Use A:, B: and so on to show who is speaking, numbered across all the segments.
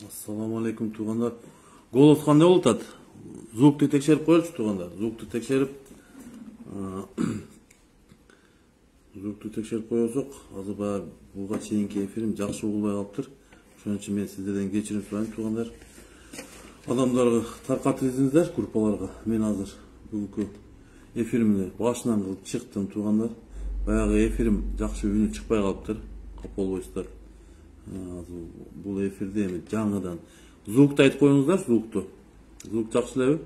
A: Assalamu alaikum туғандар. Голос қандай болуп атат? Звукту текшерип коелучу туғандар. Звукту текшерип койсок, азыр баягы буга чейинки эфирим жакшы угулбай калыптыр. Ошон үчүн мен сиздерден кечирим сурайм туғандар. Адамдарга таркатып изиңиздер группаларга. Мен азыр бүгүнкү эфиримди башынан кылып чыктым туғандар. Баягы эфирим жакшы үнү чыкпай калыптыр. Кап болбойсуздар. Бул эфирде эми жаңыдан звукту айтып коюңуздар, звукту. Звук жакшы элеби?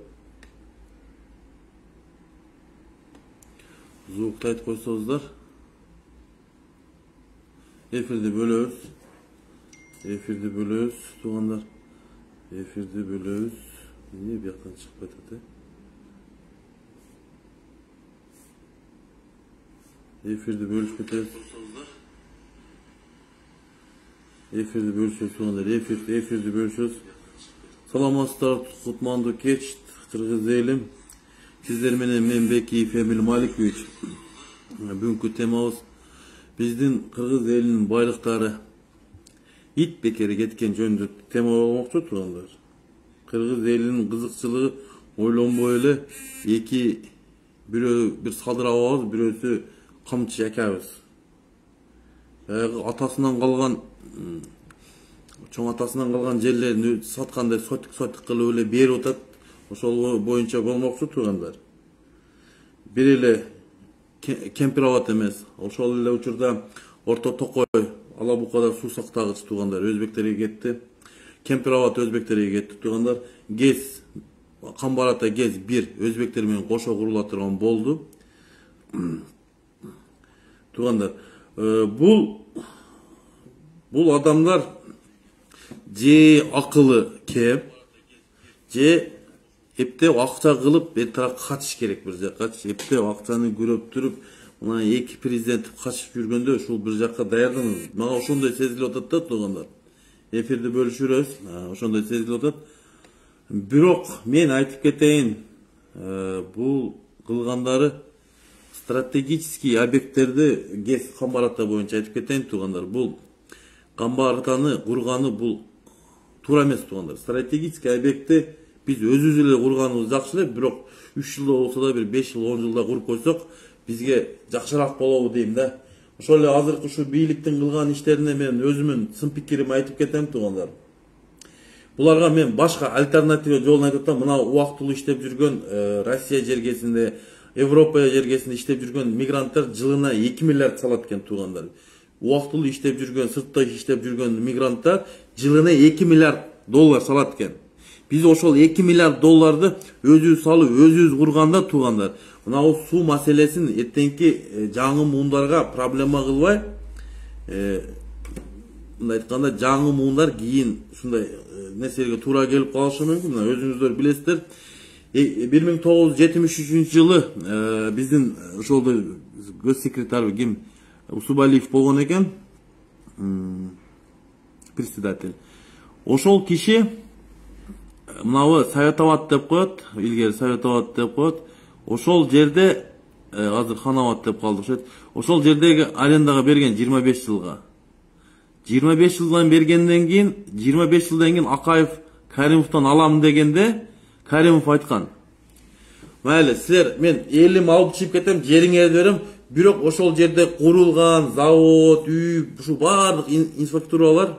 A: Звукту айтып койсоңуздар. Эфирди бөлөбүз туғандар. Эфирди бөлөбүз. Эмне бияктан чыгып атат, Эфирди бөлүшүп кетебиз. Эфирди бөлүшөбүз туғандар. Эфирди бөлүшөбүз. Саламатсыздар, кутмандуу кеч, кыргыз элим. Сиздер менен мен Бекиев Эмил Маликович. Бүгүнкү темабыз биздин кыргыз элинин байлыктары ит бекери кеткен жөнүндө тема болмокчу туғандар. Кыргыз элинин кызыкчылыгы ойлонбой эле бирөө бир салдырап алабыз, бирөөсү камчы акабыз. Атасынан калган чоң атасынан калган жерлерин саткандай сотик кылып эле берип атат. Ошол боюнча болмокчу туғандар. Бир эле Кемпироват эмес, ошол эле учурда Орто Токой Алабукада суу сактагыч туғандар өзбектерге кетти. Кемпироват өзбектерге кетти туғандар. ГЭС Камбарата ГЭС 1 өзбектер менен кошо курула турган болду. Туғандар, бул адамдар же акылы кем, же эптеп акча кылып бир тарапка качыш керек, бир жакка эптеп акчаны көрөп туруп, мына эки президент качып жүргөндө ушул бир жакка даярдыңыз. Мага ошондой сезилип атат да туғандар. Эфирди бөлүшүрөбүз, ошондой сезилип атат. Бирок мен айтып кетейин, бул кылгандары стратегический объекттерди ГЭС Камбарата боюнча айтып кетейин туғандар. Бул Камбаратаны курганы бул туура эмес туғандар. Стратегический объектти биз өзүбүз эле курганыбыз жакшы эле, бирок 3 жылда болсо да бир 5 жыл 10 жылда куруп койсок, бизге жакшыраак болобу дейм да. Ошол эле азыркы ушу бийликтин кылган иштерине мен өзүмүн сын пикирим айтып кетем туғандар. Буларга мен башка альтернатива жолун айтып атам. Мына убактылуу иштеп жүргөн Россия жергесинде, Европа жергесинде иштеп жүргөн мигранттар жылына 2 миллиард салат экен туғандар. Убактылуу иштеп жүргөн, сыртта иштеп жүргөн мигранттар жылына 2 миллиард доллар салат экен. Биз ошол 2 миллиард долларды өзүбүз салып, өзүбүз курганда туғандар. Мына суу маселесин эртеңки жаңы муундарга проблема кылбай, мындай айтканда жаңы муундар кийин ушундай нерселерге туура келип калышы мүмкүн. Мына өзүңүздөр билесиздер. 1973 жылы биздин ошолдо госсекретарь ким Усубалиев болгон экен, председатель. Ошол киши мынабы Советоват деп коет, илгери Советоват деп коет. Ошол жерде азыр Ханабат деп калды окшойт. Ошол жердеги арендага берген 25 жылга. 25 жылдан бергенден кийин 25 жылдан кийин Акаев Каримовдон алам дегенде Каримов айткан: "Майли, силер мен элим алып чыгып кетем, жериңерди берем, бирок ошол жерде курулган завод, үй, ушу баардык инфраструктуралар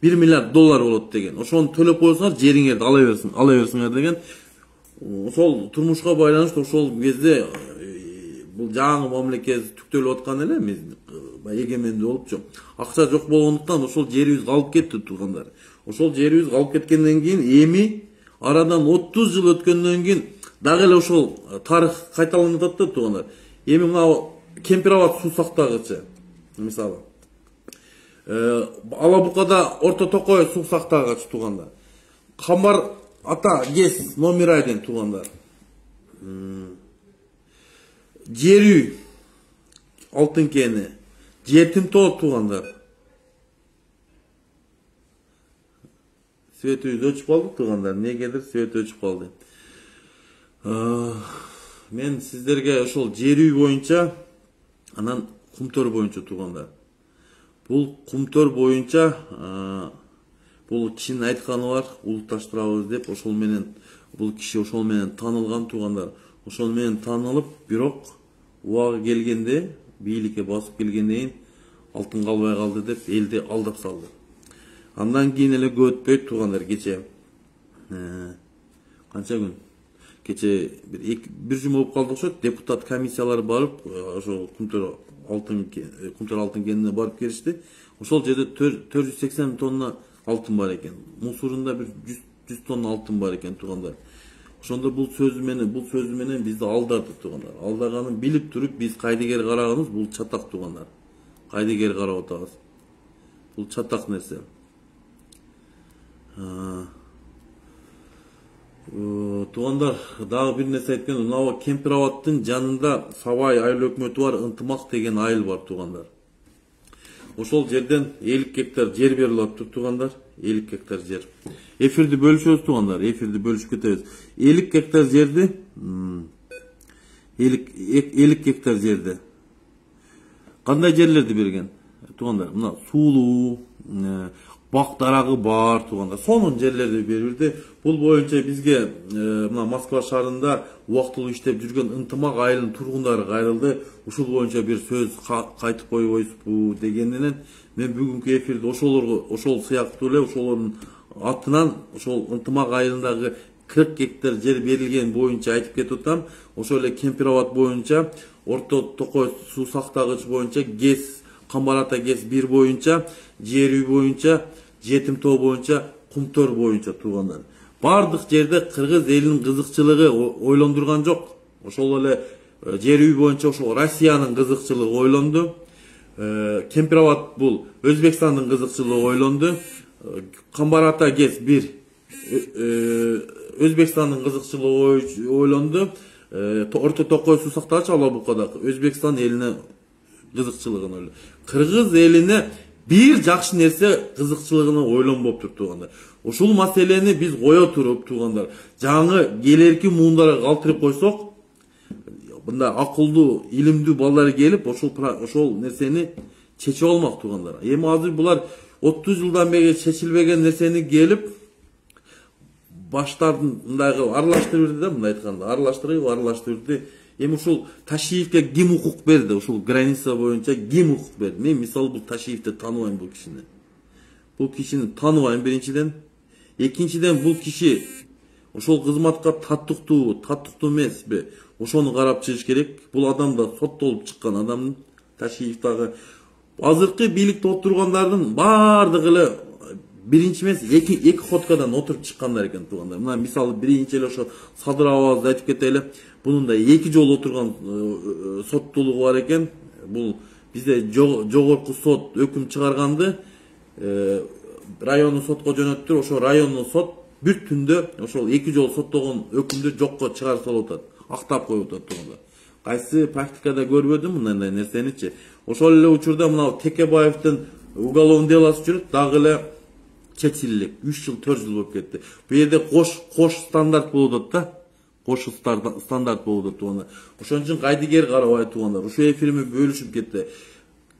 A: 1 миллиард доллар болот" деген. Ошону төлөп койсоңор, жериңерди ала берсиңер деген. Ошол турмушка байланыштуу ошол кезде бул жаңы мамлекет түктөлүп аткан эле, биз эгемендүү болупчу. Акча жок болгондуктан ошол жерибиз калып кетти туғандар. Ошол жерибиз калып кеткенден кийин эми арадан 30 жыл өткөндөн кийин дагы эле ошол тарых кайталанып атат да туғандар. Эми мына Кемпироват суу сактагычы, мисалы, Алабукада Орто Токой суу сактагыч туғандар. Камбар ата ГЭС номер 1 туғандар. Жер үй Алтын кени, жетим тоо туғандар. Свет үй өчүп калды туғандар. Негедир свет өчүп калды. Мен сиздерге ошол жер үй боюнча, анан кумтөр боюнча туғандар. Бул кумтөр боюнча Бул кишинин айтканы бар, улутташтырабыз деп, ошол менен бул киши ошол менен таанылган туугандар. Ошол менен таанылып, бирок убагы келгенде, бийликке басып келгенден кийин алтын калбай калды деп элди алдап салды. Андан кийин эле көп өтпөй туугандар, кече канча күн? Кече бир жума болуп калды окшойт. Депутат комиссиялар барып, ошо Кумтөр алтын кенине барып келишти. Ошол жерде 480 тонна алтын бар экен. Мусурунда бир 100 тонна алтын бар экен туугандар. Ошондо бул сөзү менен бизди алдады туугандар. Алдаганын билип туруп биз кайдыгер караганыбыз, бул чатак туугандар. Кайдыгер карап атабыз. Бул чатак нерсе. Туугандар, дагы бир нерсе айткан, мына Кемпирабадтын жанында Сабай айыл өкмөтү бар, Ынтымак деген айыл бар туугандар. Ошол жерден 50 гектар жер берилип атты туугандар. 50 гектар жер. Эфирди бөлүшөбүз туугандар, эфирди бөлүшүп кетебиз. 50 гектар жерди 50 гектар жерди кандай жерлерди берген туугандар? Мына суулуу, бак дарагы бар туугандар. Сонун жерлерди берилди. Бул боюнча бизге мына Москва шаарында убактылуу иштеп жүргөн Ынтымак айылынын тургундары кайрылды. Ушул боюнча бир сөз кайтып койбойсузбу дегенден мен бүгүнкү эфирди ошол сыяктуу эле ошолордун атынан ошол Ынтымак айылындагы 40 гектар жер берилген боюнча айтып кетип атам. Ошол эле Кемпирабад боюнча Орто Токой суу сактагыч боюнча ГЭС Камбар ата ГЭС 1 боюнча, жер үй боюнча, жетим тоо боюнча, Кумтөр боюнча туугандар. Бардык жерде кыргыз элинин кызыкчылыгы ойлондурган жок. Ошол эле жер үй боюнча ошол Россиянын кызыкчылыгы ойлонду. Кемпирабад бул Өзбекстандын кызыкчылыгы ойлонду. Камбар ата ГЭС 1 Өзбекстандын кызыкчылыгы ойлонду. Орто Токой суу сактагыч Алабукада Өзбекстан элине кызыкчылыгын ойлонду. Кыргыз элине бир жакшы нерсе кызыкчылыгына ойлонбоптур туугандар. Ушул маселени биз кое туруп туугандар, жаңы келерки муундарга калтырып койсок, мындай акылдуу, илимдүү балдар келип ошол нерсени чечип алмак туугандар. Эми азыр булар 30 жылдан бери чечилбеген нерсени келип баштардын мындай аралаштырып берди да, мындай айтканда, аралаштырып берди. Эми ушул Ташиевке ким укук берди? Ушул граница боюнча ким укук берди? Мен мисалы бул Ташиевди тааныбайм бул кишини. Бул кишини тааныбайм биринчиден. Экинчиден бул киши ошол кызматка таттыктуу эмеспи? Ошону карап чыгыш керек. Бул адам да соттолуп чыккан адам, Ташиев дагы. Азыркы бийликте отургандардын бардыгы эле биринчи эмес, эки хоткадан отуруп чыккандар экен туугандар. Мына мисалы биринчи эле ошо Садыр Абазды айтып кетели. Bunun da 2 жолу oturgan sottuluğu var eken. Bu bizde jogorku sot öküm çıkargandı. Rayonun sotko jönöttür. Oşo rayonun sot bir түндө ошол 2 жолу соттогон өкүмдү жокко чыгарып салып атат. Актап коюп атат туганда. Кайсы практикада көрбөдүм мындай нерсеничи. Ошол эле учурда мына Текебаевдин уголовный делосы жүрүп, дагы эле чечилип 3 жыл 4 жыл болуп кетти. Бу жерде кош стандарт болуп атат да. Кош стандарт болуп атат туганда. Ошон үчүн кайдыгер карабай тугандар. Ушул эфирими бөлүшүп кетти.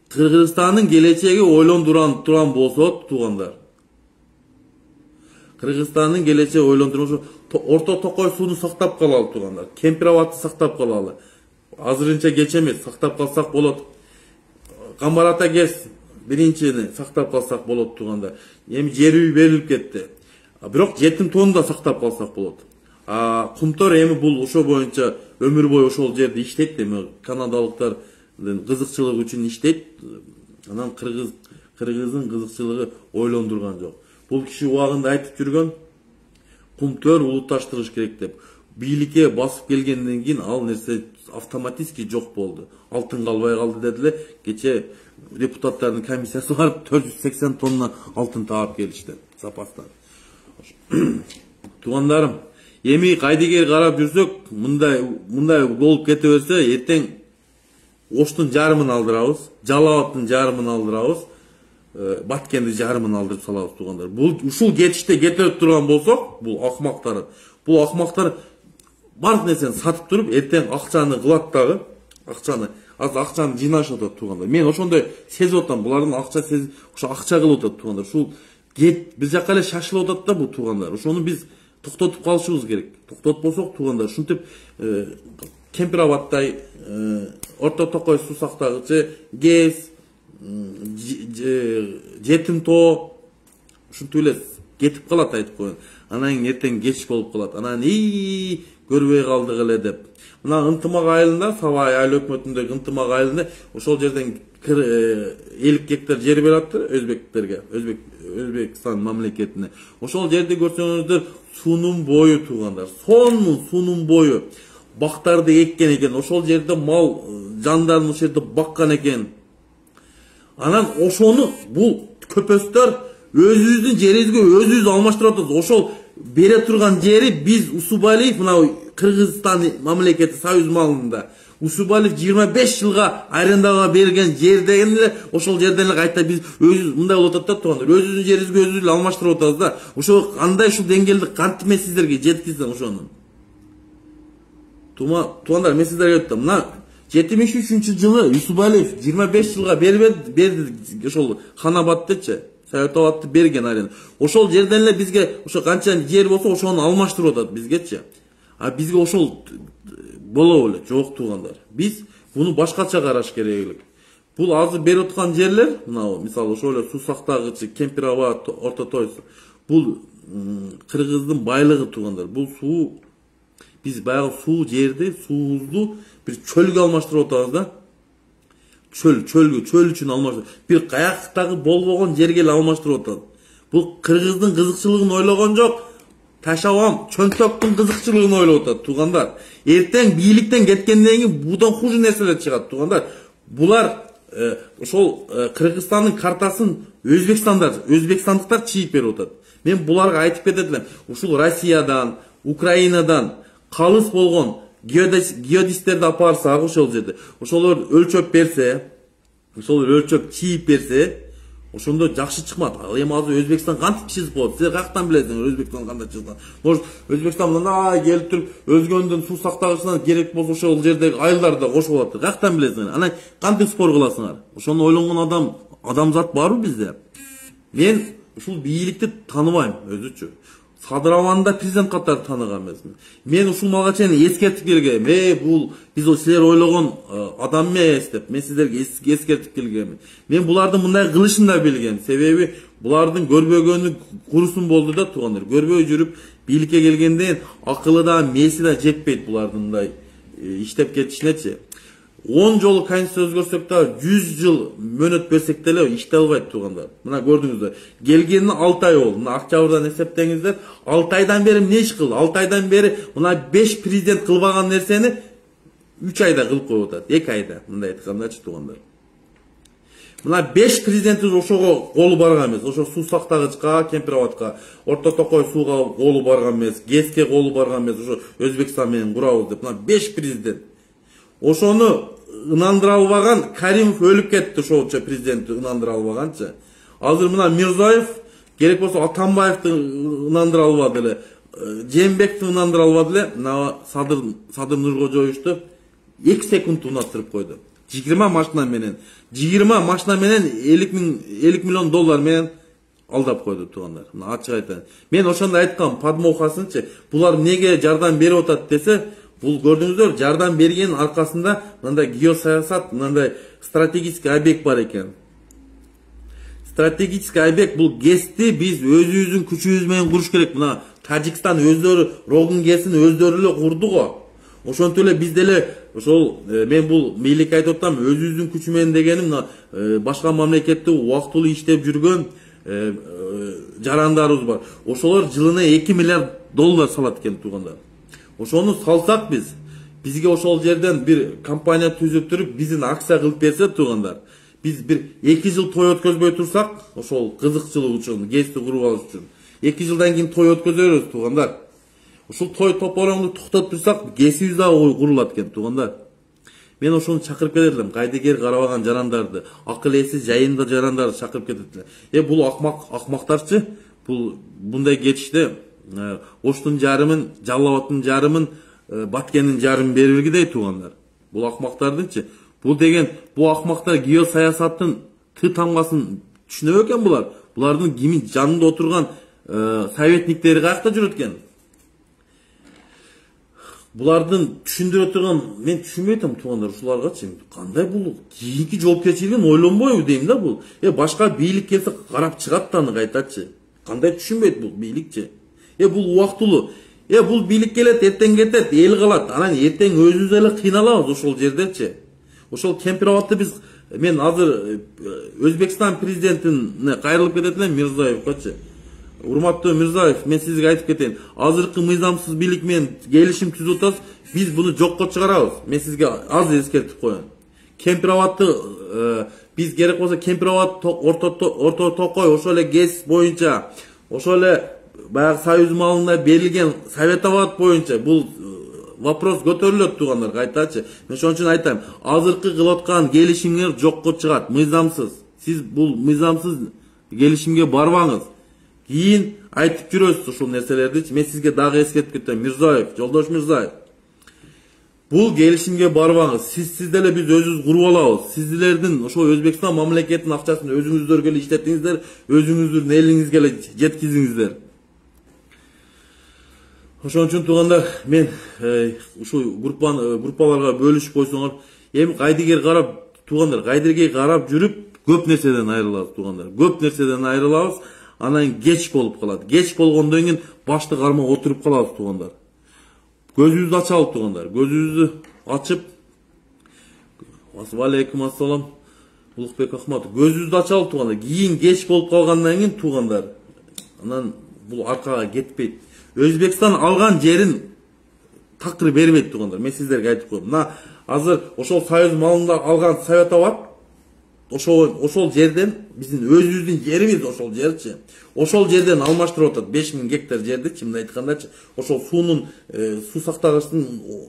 A: Кыргызстандын келечеги ойлондуран туран болсо тугандар. Кыргызстандын келечеги ойлондуран Орто Токой сууну сактап калалы тугандар. Кемпирабадты сактап калалы. Азырынча кеч эмес, сактап калсак болот. Камбар ата ГЭС биринчини сактап калсак болот тугандар. Эми жер үй берилип кетти. Бирок жетим тоону да сактап калсак болот. Кумтөр эми бул ошо боюнча өмүр бою ошол жерде иштейт. Эми канадалыктардын кызыкчылыгы үчүн иштейт. Анан кыргыздын кызыкчылыгы ойлондурган жок. Бул киши убагында айтып жүргөн Кумтөр улутташтырыш керек деп. Бийликке басып келгенден кийин ал нерсе автоматически жок болду. Алтын калбай калды дедиле. Кече депутаттардын комиссиясы барып 480 тонна алтын таап келишти запастан. Тугандарым, эми кайдыгер карап жүрсөк, мындай болуп кете берсе, эртең Оштун жарымын алдырабыз, Жалал Абадтын жарымын алдырабыз, Баткенди жарымын алдырып салабыз тугандар. Бул ушул кетиште кетип турган болсок, бул акмактар бардык нерсени сатып туруп, эртең акчаны кылат дагы, акчаны жыйнашып атат тугандар. Мен ошондой сезип атам, булардын ошо акча кылып атат тугандар. Ушул бир жака эле шашылып атат да бул туугандар. Ошону биз токтотуп калышыбыз керек. Токтотпосок туугандар, ушинтип Кемпирабадтай, Орто Токой суу сактагычы, ГЭС, Жетим Тоо ушинтип эле кетип калат, айтып коеюн. Анан эртең кеч болуп калат. Анан көрбөй калдык эле деп. Мына Ынтымак айылында, Сабай айыл өкмөтүндөгү Ынтымак айылында ошол жерден 50 гектар жер бериптир өзбектерге, Өзбекстан мамлекетине. Ошол жерди көрсөңүздөр суунун бою туугандар. Суунун бою бактарды эккен экен. Ошол жерде мал жандарын ошол жерде баккан экен. Анан ошону бул көпөстөр өзүбүздүн жерибизге өзүбүз алмаштырып атабыз. Ошол бере турган жери биз Усубалиев, мына Кыргызстан мамлекети союз малында Усубалиев 25 жылга арендага берген жерден эле, ошол жерден эле кайта биз өзүбүз мындай болуп атат да туугандар. Өзүбүздүн жерибизге өзүбүз эле алмаштырып атабыз да. Ошо кандай ушул деңгээлди кантип мен сиздерге жеткиздим ошону. Туугандар, мен сиздерге айттым. Мына 73-жылы Усубалиев 25 жылга берди ошол Ханабадтычы, Саятабадты берген арен. Ошол жерден эле бизге ошо канча жер болсо ошону алмаштырып атат бизгечи. А бизге ошол боло эле жок туугандар. Биз буну башкача караш керек элек. Бул азыр берип аткан жерлер, мына мисалы ошол эле суу сактагычы, Кемпирабад, Орто Той, бул Кыргыздын байлыгы туугандар. Бул суу, биз баягы суу жерди, суубузду бир чөлгө алмаштырып атабыз да. Чөл үчүн алмаштырып. Бир каяктагы болбогон жерге эле алмаштырып атабыз. Бул Кыргыздын кызыкчылыгын ойлогон жок. Ташабам чөнтөктүн кызыкчылыгын ойлоп атат туугандар. Эртең бийликтен кеткенден кийин будан хуже нерселер чыгат туугандар. Булар ошол Кыргызстандын картасын өзбекстандыктар чийип берип атат. Мен буларга айтып кетет элем. Ушул Россиядан, Украинадан калыс болгон геодисттерди апарсак ошол жерде, ошолор өлчөп берсе, ошолор өлчөп чийип берсе, ошондо жакшы чыкмат. Ал эми азыр Өзбекстан кантип чыгып болот? Сиз каяктан билесиңер Өзбекстан кандай чыккан? Может, Өзбекстан мындай келип туруп өзгөндүн суу сактагычынан керек болсо ошол жердеги айылдарды кошуп алат. Каяктан билесиңер? Анан кантип спор кыласыңар? Ошону ойлонгон адамзат барбы бизде? Мен ушул бийликти тааныбайм өзүчө. Садыраванда президент катары тааныган эмесмин. Мен ушул малга чейин эскертип келгем. Бул биз силер ойлогон адам эмес деп. Мен сиздерге эскертип келгем. Мен булардын мындай кылышын да билгем. Себеби булардын көрбөгөнү курусун болду да туугандар. Көрбөй жүрүп бийликке келгенден акылы да, меси да жетпейт булардын мындай иштеп кетишинечи. 10 жолу конституция өзгөрсөк да 100 жыл мөөнөт берсек деле иштей албайт туугандар. Мына көрдүңүздөр. Келгенине 6 ай болду. Мына октябрдан эсептеңиздер. 6 айдан бери эмне иш кылды? 6 айдан бери мына 5 президент кылбаган нерсени 3 айда кылып коюп атат. 2 айда. Мындай айткандачы туугандар. Мына 5 президенти ошого колу барган эмес. Ошо суу сактагычка, Кемпирабадка, Орто Токой сууга колу барган эмес, ГЭСке колу барган эмес. Ошо Өзбекстан менен курабыз деп. Мына 5 президент. Ошону ынандыра албаган Каримов өлүп кетти, ошолчо президентти ынандыра албаганчы. Азыр мына Мирзоев керек болсо Атамбаевди ынандыра албады эле, Жээнбекти ынандыра албады эле, мына Садыр Нуркожоевичти 2 секунд унаттырып койду. 20 машина менен 50 миллион доллар менен алдап койду туугандар. Мына ачык айтайын. Мен ошондо айткам, подмохасынчы, булар эмнеге жардам берип атат десе, бул көрдүңүздөр, жардам берген аркасында мындай геосаясат, мындай стратегический объект бар экен. Стратегический объект бул ГЭСти биз өзүбүздүн күчүбүз менен куруш керек. Мына Тажикстан өздөрү Рогун ГЭСин өздөрү эле курду го. Ошонтип эле биз деле ошол мен бул бийликке айтып атам, өзүбүздүн күчү менен дегеним башка мамлекетте убактылуу иштеп жүргөн жарандарыбыз бар. Ошолор жылына 2 миллиард доллар салат экен туугандар. Ошону салсак бизге ошол жерден бир компания түзүп туруп, биздин акция кылып берсе туугандар, биз бир 2 жыл той өткөзбөй турсак, ошол кызыкчылык үчүн, ГЭСти куруп алыш үчүн 2 жылдан кийин той өткөзөрбүз туугандар. Ушул той топороңду токтотуп турсак, ГЭСибиз да курулат экен туугандар. Мен ошону чакырып кететилем, кайдыгер карабаган жарандарды, акыл эси жайында жарандарды чакырып кететилем. Бул акмактарчы, бул мындай кетиште Оштун жарымын, Жалал-Абадтын жарымын, Баткендин жарымын берип элгидей туугандар. Бул акмактардынчы. Бул акмактар геосаясаттын тамгасын түшүнөбү экен булар? Булардын кимин жанында отурган советниктери каякта жүрөт экен? Булардын түшүндүрө турган мен түшүнбөй атам туугандар ушуларгачы. Кандай бул кийинки жоопкерчилигин ойлонбойбу дейм да бул. Башка бийлик келсе карап чыгат да аны кайтачы. Кандай түшүнбөйт бул бийликчи? Бул убактылуу. Бул бийлик келет, эртең кетет, эл калат. Анан эртең өзүбүз эле кыйналабыз ошол жердечи. Ошол Кемпироватты мен азыр Өзбекстан президентине кайрылып кетет элем Мирзиёевгачы. Урматтуу Мирзиёев, мен сизге айтып кетейин. Азыркы мыйзамсыз бийлик менен келишим түзүп атабыз. Биз буну жокко чыгарабыз. Мен сизге аз эскертип коеюн. Кемпироватты биз керек болсо Кемпироват орто токой ошол эле ГЭС боюнча, ошол эле баягы Союз малында берилген Советоват боюнча бул вопрос көтөрүлөт туугандар кайтачы. Мен ошон үчүн айтайм, азыркы кылып аткан келишимдер жокко чыгат, мыйзамсыз. Сиз бул мыйзамсыз келишимге барбаңыз. Кийин айтып жүрөсүз ушул нерселерди. Мен сизге дагы эскертип кетем, Мирзиёев, Жолдош Мирзиёев. Бул келишимге барбаңыз. Сиз деле биз өзүбүз куруп алабыз. Сиздердин ошо Өзбекстан мамлекетинин акчасын өзүңүздөр эле иштетиңиздер, өзүңүздүн элиңизге эле жеткизиңиздер. Ошон үчүн туугандар, мен ушул группаларга бөлүшүп койсоңор, эми кайдыгер карап туугандар, кайдыгер карап жүрүп көп нерседен айрылабыз туугандар. Көп нерседен айрылабыз, анан кеч болуп калат. Кеч болгондон кийин башты кармап отуруп калабыз туугандар. Көзүбүздү ачалы туугандар. Көзүбүздү ачып, Алейкум ассалам, Улукбек Ахматов. Көзүбүздү ачалы туугандар. Кийин кеч болуп калгандан кийин туугандар, анан бул аркага кетпейт. Өзбекстан алган жерин такыр бербейт туугандар. Мен сиздерге айтып коем. Мына азыр ошол Союз малында алган Советоват ошол жерден биздин өзүбүздүн жерибиз ошол жерчи. Ошол жерден алмаштырып атат 5000 гектар жерди, чынын айткандачы. Ошол суу сактагычтын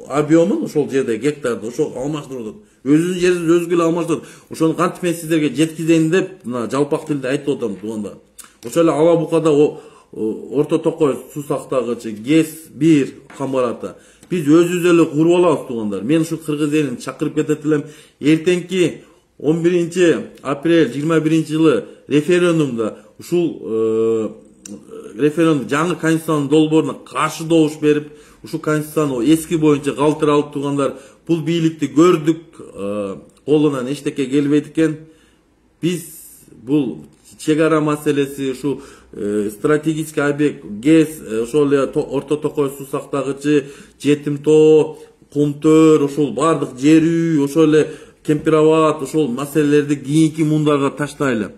A: объемун ошол жерде гектарды ошол алмаштырып атат. Өзүнүн жерин өзгө эле алмаштырат. Ошону кантип мен сиздерге жеткизейин деп мына жалпак тилде айтып атам туугандар. Ошол эле Ала Букада орто токой суу сактагычы ГЭС-1 камбараты. Биз өзүбүз эле куруп алабыз туугандар. Мен ушул кыргыз элин чакырып кетет элем. Эртеңки 11 апрель 21 жылы референдумда ушул референдум жаңы конституциянын долбооруна каршы добуш берип, ушул конституцияны эски боюнча калтыралып туугандар, бул бийликти көрдүк, колунан эчтеке келбейт экен. Биз бул чек ара маселеси, ушу стратегический объект ГЭС, ошол эле орто токой суу сактагычы, Жетим тоо, Кумтөр, ошол бардык жер үй, ошол эле Кемпироват, ошол маселелерди кийинки муундарга таштайлы.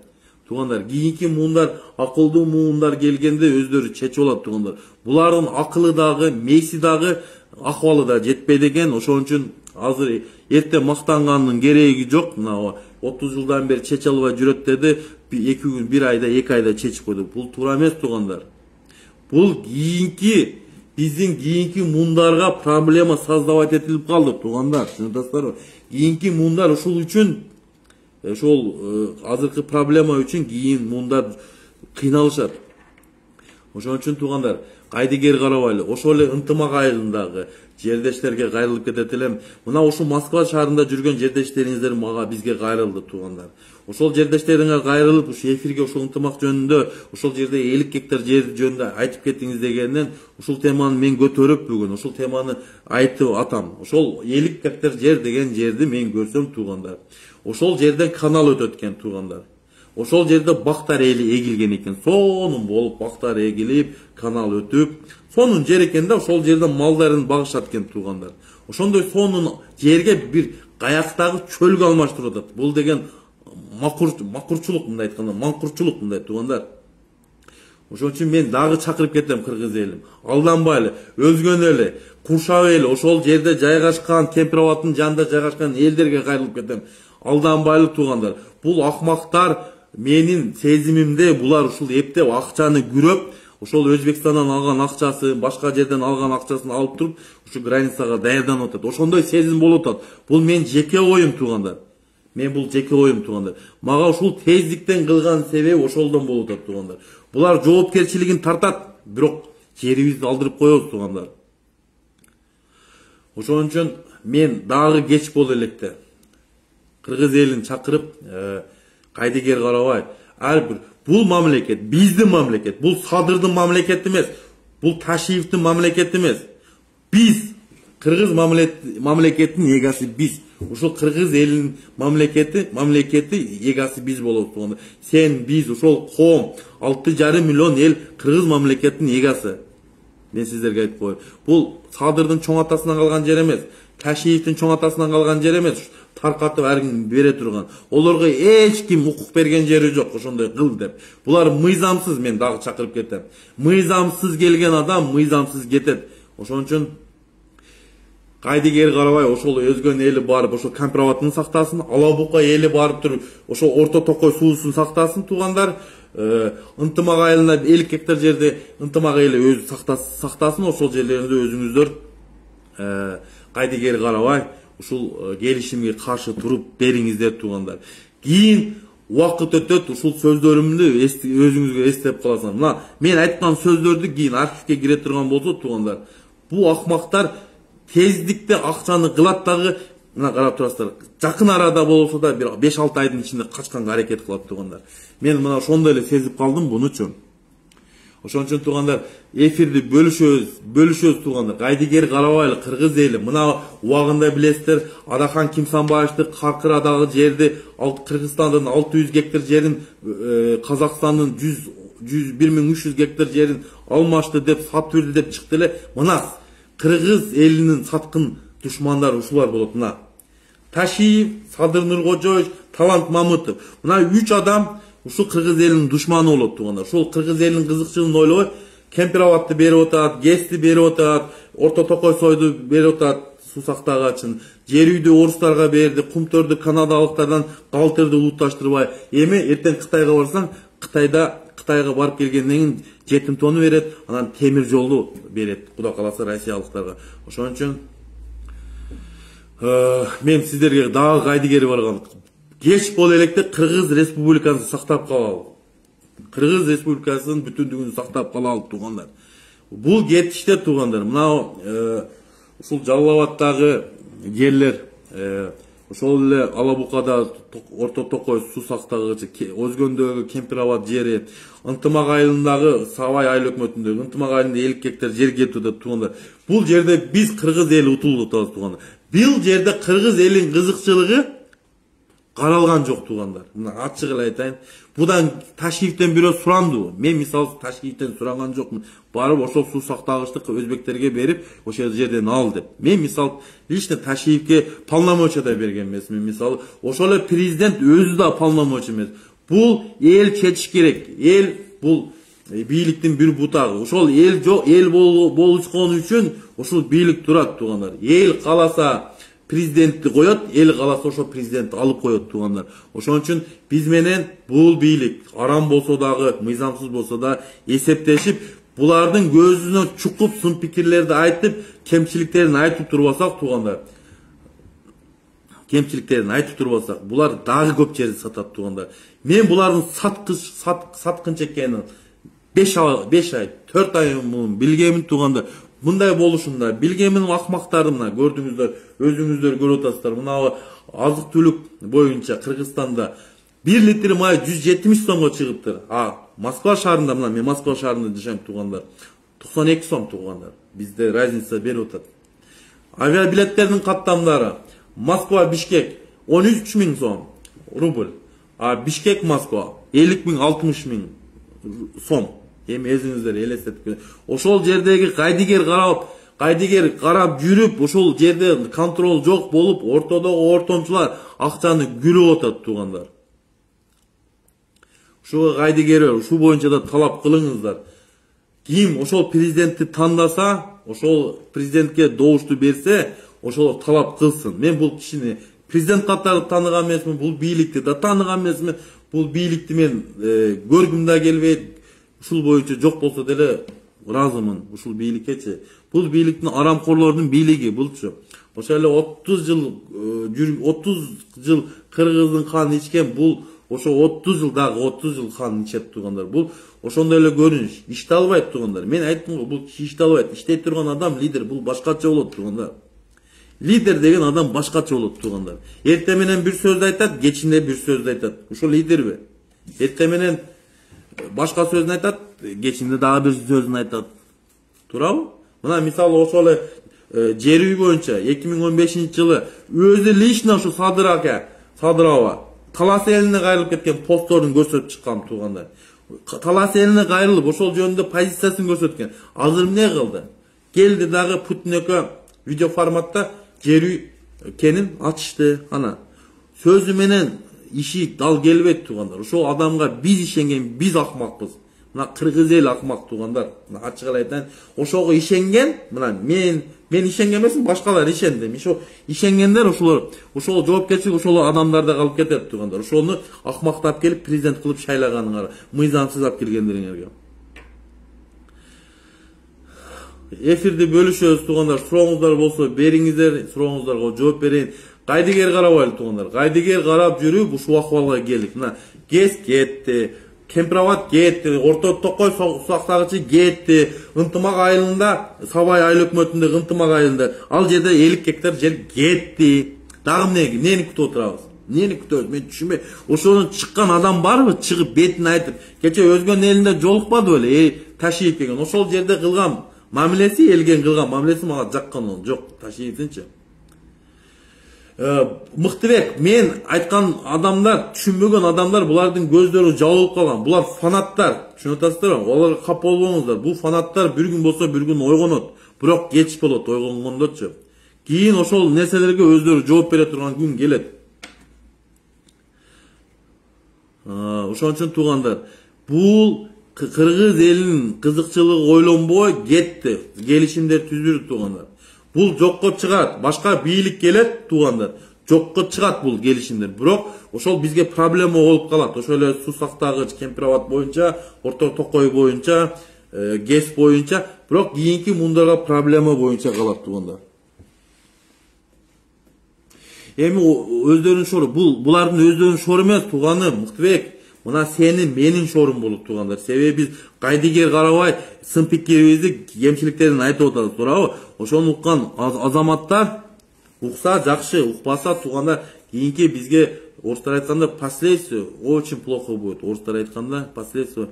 A: Туугандар, кийинки муундар, акылдуу муундар келгенде өздөрү чечип алат туугандар. Булардын акылы дагы, мейси дагы, акыбалы да жетпейт экен. Ошон үчүн азыр эрте мактанганын кереги жок. Мына 30 жылдан бери чече албай жүрөт деди. 2 күн, 1 айда, 2 айда чечип койду. Бул туура эмес туугандар. Бул биздин кийинки муундарга проблема создавать этилип калды туугандар. Түшүнөсүздарбы? Кийинки муундар ушул үчүн, ошол азыркы проблема үчүн кийин муундар кыйналышат. Ошон үчүн туугандар, кайдыгер карабайлы, ошол эле ынтымак айылындагы жердештерге кайрылып кетет элем. Мына ушул Москва шаарында жүргөн жердештериңиздер бизге кайрылды туугандар. Ошол жердештериңе кайрылып, ушу эфирге ушул ынтымак жөнүндө, ошол жерде 50 гектар жер жөнүндө айтып кеттиңиз дегенден, ушул теманы мен көтөрүп бүгүн ушул теманы айтып атам. Ошол 50 гектар жер деген жерди мен көрсөм туугандар, ошол жерден канал өтөт экен туугандар. Ошол жерде бактар эгилген экен. Сонун болуп бактар эгилип, канал өтүп, сонун жер экен да, ошол жерден малдарын багышат экен туугандар. Ошондой сонун жерге бир каяктагы чөлгө алмаштырып атат. Бул деген макурчулук, мындай айтканда, маңкурчулук мындай туугандар. Ошон үчүн мен дагы чакырып кетем кыргыз элим. Алданбайлы, өзгөн эле, куршап эле, ошол жерде жайгашкан, Кемпироваттын жанында жайгашкан элдерге кайрылып кетем. Алданбайлы туугандар. Бул акмактар менин сезимимде булар ушул эптеп акчаны күрөп, ошол Өзбекстандан алган акчасы, башка жерден алган акчасын алып туруп, ушу границага даярданып атат. Ошондой сезим болуп атат. Бул мен жеке оюм туугандар. Мага ушул тездиктен кылган себеби ошолдон болуп атат туугандар. Булар жоопкерчилигин тартат, бирок жерибизди алдырып коебуз туугандар. Ошон үчүн мен дагы кеч боло электе кыргыз элин чакырып, кайдыгер карабай, ар бир Бул мамлекет биздин мамлекет. Бул Садырдын мамлекети эмес. Бул Ташиевдин мамлекети эмес. Биз Кыргыз мамлекетинин эгасы биз. Ошол кыргыз элинин мамлекети эгасы биз болот. Сен, биз, ошол коом 6,5 миллион эл кыргыз мамлекетинин эгасы. Мен сиздерге айтып коеюн. Бул Садырдын чоң атасынан калган жер эмес. Ташиевдин чоң атасынан калган жер эмес. Таркатып ар ким бере турган. Олорго эч ким укук берген жери жок, ошондой кыл деп. Булар мыйзамсыз, мен дагы чакырып кетем. Мыйзамсыз келген адам мыйзамсыз кетет. Ошон үчүн Кайдыгер Карабай ошол өзгөн эли барып, ошол Кампироватын сактасын, Алабука эли барып туруп, ошол Орто Токой суусун сактасын туугандар. Ынтымак айылына 50 гектар жерде ынтымак эли өзү сактасын, ошол жерлеринде өзүңүздөр Кайдыгер Карабай ушул келишимге каршы туруп бериңиздер туугандар. Кийин убакыт өтөт, ушул сөздөрүмдү өзүңүзгө эстеп каласыңар. Мына мен айткан сөздөрдү кийин архивге кире турган болсо туугандар, бул акмактар тездикте акчаны кылат дагы, мына карап турасыздар. Жакын арада болсо да бир 5-6 айдын ичинде качканга аракет кылат туугандар. Мен мына ошондой эле сезип калдым бунучу. Ошон үчүн туугандар, эфирди бөлүшөбүз туугандар. Кайдыгер Карабай кыргыз эли, мына убагында билесиздер, Адахан Кимсанбаевди Каркырадагы жерди, Кыргызстандын 600 гектар жерин, Казакстандын 1300 гектар жерин алмашты деп, сатып берди деп чыкты эле. Мына кыргыз элинин саткын душмандары ушулар болот. Мына Ташиев, Садыр Нуркожоевич, Талант Мамытов. Мына 3 адам ушул кыргыз элинин душманы болот туугандар. Ошол кыргыз элинин кызыкчылыгын ойлобой, Кемпироватты берип атат, Гести берип атат, Орто Токой сойду берип атат суу сактагачын, жер үйдү орустарга берди, кумтөрдү канадалыктардан калтырды улутташтырбай. Эми эртең Кытайга барсаң, Кытайга барып келгенден кийин 7 тонну берет, анан темир жолду берет, куда каласа россиялыктарга. Ошон үчүн мен сиздерге дагы Кайдыгери барган. Кеч боло электе Кыргыз Республикасын сактап калалы. Кыргыз Республикасынын бүтүндүгүн сактап калалы туугандар. Бул кетиште туугандар. Мына ушул Жалал-Абадтагы жерлер, ошол эле Алабукада Орто Токой суу сактагычы, Өзгөндөгү Кемпироват жери, Ынтымак айылындагы Сабай айыл өкмөтүндөгү Ынтымак айылында 50 гектар жер кетип туугандар. Бул жерде биз кыргыз эли утулуп атабыз туугандар. Бул жерде кыргыз элинин кызыкчылыгы каралган жок туугандар. Мына ачык эле айтайын. Будан Ташиевден бирөө суранды. Мен мисалы Ташиевден сураган жокмун. Барып ошол суу сактагычты өзбектерге берип, ошол жерден ал деп. Мен мисалы лично Ташиевге полномочия да берген эмесмин. Мисалы ошол эле президент өзү да полномочия эмес. Бул эл чечиш керек. Эл бул бийликтин бир бутагы. Ошол эл жок, эл болушкон үчүн ошол бийлик турат туугандар. Эл каласа президентти коет, эл каласа ошо президентти алып коет туугандар. Ошон үчүн биз менен бул бийлик арам болсо дагы, мыйзамсыз болсо да эсептешип, булардын көзүнө чукуп сын пикирлерди айтып, кемчиликтерин айтып турбасак туугандар. Кемчиликтерин айтып турбасак, булар дагы көп жерди сатат туугандар. Мен булардын саткынчы экенин 5 ай, 4 ай муну билгемин туугандар. Мындай болушунда билгемин акмактарымна көрдүңүздөр, өзүңүздөр көрүп атасыздар. Мына азык түлүк боюнча Кыргызстанда 1 литр май 170 сомго чыгыптыр. Москва шаарында, мына мен Москва шаарында жашайм туугандар. 92 сом туугандар. Бизде разница берип атат. Авиабилеттердин каттамдары Москва Бишкек 13 000 сом рубль. Бишкек Москва 50 000 60 000 сом. Эми өзүңүздөр элестетип, ошол жердеги Кайдыгер карап жүрүп, ошол жерде контрол жок болуп, ортодогу ортомчулар акчаны күлүп атат туугандар. Ушуга Кайдыгер ушул боюнча да талап кылыңыздар. Ким ошол президентти тандаса, ошол президентке добушту берсе, ошол талап кылсын. Мен бул кишини президент катары тааныган эмесмин, бул бийликти да тааныган эмесмин. Бул бийликти мен көргүм да келбейт. Ушул боюнча жок болсо деле ыраазымын ушул бийликкечи. Бул бийликтин арамкорлордун бийлиги булчу. Ошо эле 30 жыл кыргыздын канын ичкен, бул ошо 30 жыл дагы 30 жыл канын ичет туугандар. Бул ошондой эле көрүнүш. Иште албайт туугандар. Мен айттым го, бул киши иште албайт. Иштей турган адам лидер, бул башкача болот туугандар. Лидер деген адам башкача болот туугандар. Эртең менен бир сөздү айтат, кечинде бир сөздү айтат. Ошо лидерби? Эртең менен башка сөзүн айтат, кечинде дагы бир сөзүн айтат. Туурабы? Мына мисалы ошол эле жер үй боюнча 2015-жылы өзү лично ушу Садырова Талас элине кайрылып кеткен постторун көрсөтүп чыккан туугандар. Талас элине кайрылып ошол жөнүндө позициясын көрсөткөн. Азыр эмне кылды? Келди дагы Путин экөө видео форматта жер үй кенин ачышты. Ана сөзү менен иши дал келбейт туугандар. Ошол адамга биз ишенген, биз акмакпыз. Мына кыргыз эл акмак туугандар. Мына ачык эле айтайын. Ошого ишенген, мына мен ишенген эмесмин, башкалар ишенди. Ошо ишенгендер ошол жоопкерчилик ошол адамдарда калып кетет туугандар. Ошону акмактап келип президент кылып шайлаганыңар, мыйзамсыз алып келгендериңерге. Эфирди бөлүшөбүз туугандар. Сурооңуздар болсо бериңиздер, сурооңуздарга жооп берейин. Кайдыгер карабайлы туугандар. Кайдыгер карап жүрүп ушул акыбалга келдик. Мына ГЭС кетти, Кемпирабад кетти, Орто Токой сактагычы кетти, Ынтымак айылында, Сабай айыл өкмөтүндө Ынтымак айылында ал жерде 50 гектар жер кетти. Дагы эмнени күтүп отурабыз? Эмнени күтөбүз? Мен түшүнбөйм. Ошону чыккан адам барбы? Чыгып бетин айтып, кече өзгөнүн элинде жолукпады беле? Ташиев келген. Ошол жерде кылган мамилеси, элген кылган мамилеси мага жаккан жок. Ташиевдинчи. Мыктыбек, мен айткан адамдар, түшүнбөгөн адамдар, булардын көздөрү жабылып калган. Булар фанаттар, түшүнүп атасыздарбы? Аларга кап болбоңуздар. Бул фанаттар бир күн болсо бир күн ойгонот. Бирок кеч болот, ойгонгондочу. Кийин ошол нерселерге өздөрү жооп бере турган күн келет. Ошон үчүн туугандар, бул кыргыз элинин кызыкчылыгы ойлонбой кетти. Келишимдер түзүлдү туугандар. Бул жокко чыгат, башка бийлик келет туугандар. Жокко чыгат бул келишимдер. Бирок ошол бизге проблема болуп калат. Ошол эле суу сактагыч Кемпирабад боюнча, Орто Токой боюнча, ГЭС боюнча, бирок кийинки мундага проблема боюнча калат туугандар. Эми өздөрүнүн шору, булардын өздөрүнүн шору эмес тууганым, Мыктыбек. Мына сенин менин шорум болуп туугандар. Себеби биз Кайдыгер карабай сын пикирибизди кемчиликтерин айтып атабыз, туурабы? Ошону уккан азаматтар укса жакшы, укпаса туугандар кийинки бизге орустар айтканда последствия очень плохо будет. Орустар айтканда последствия.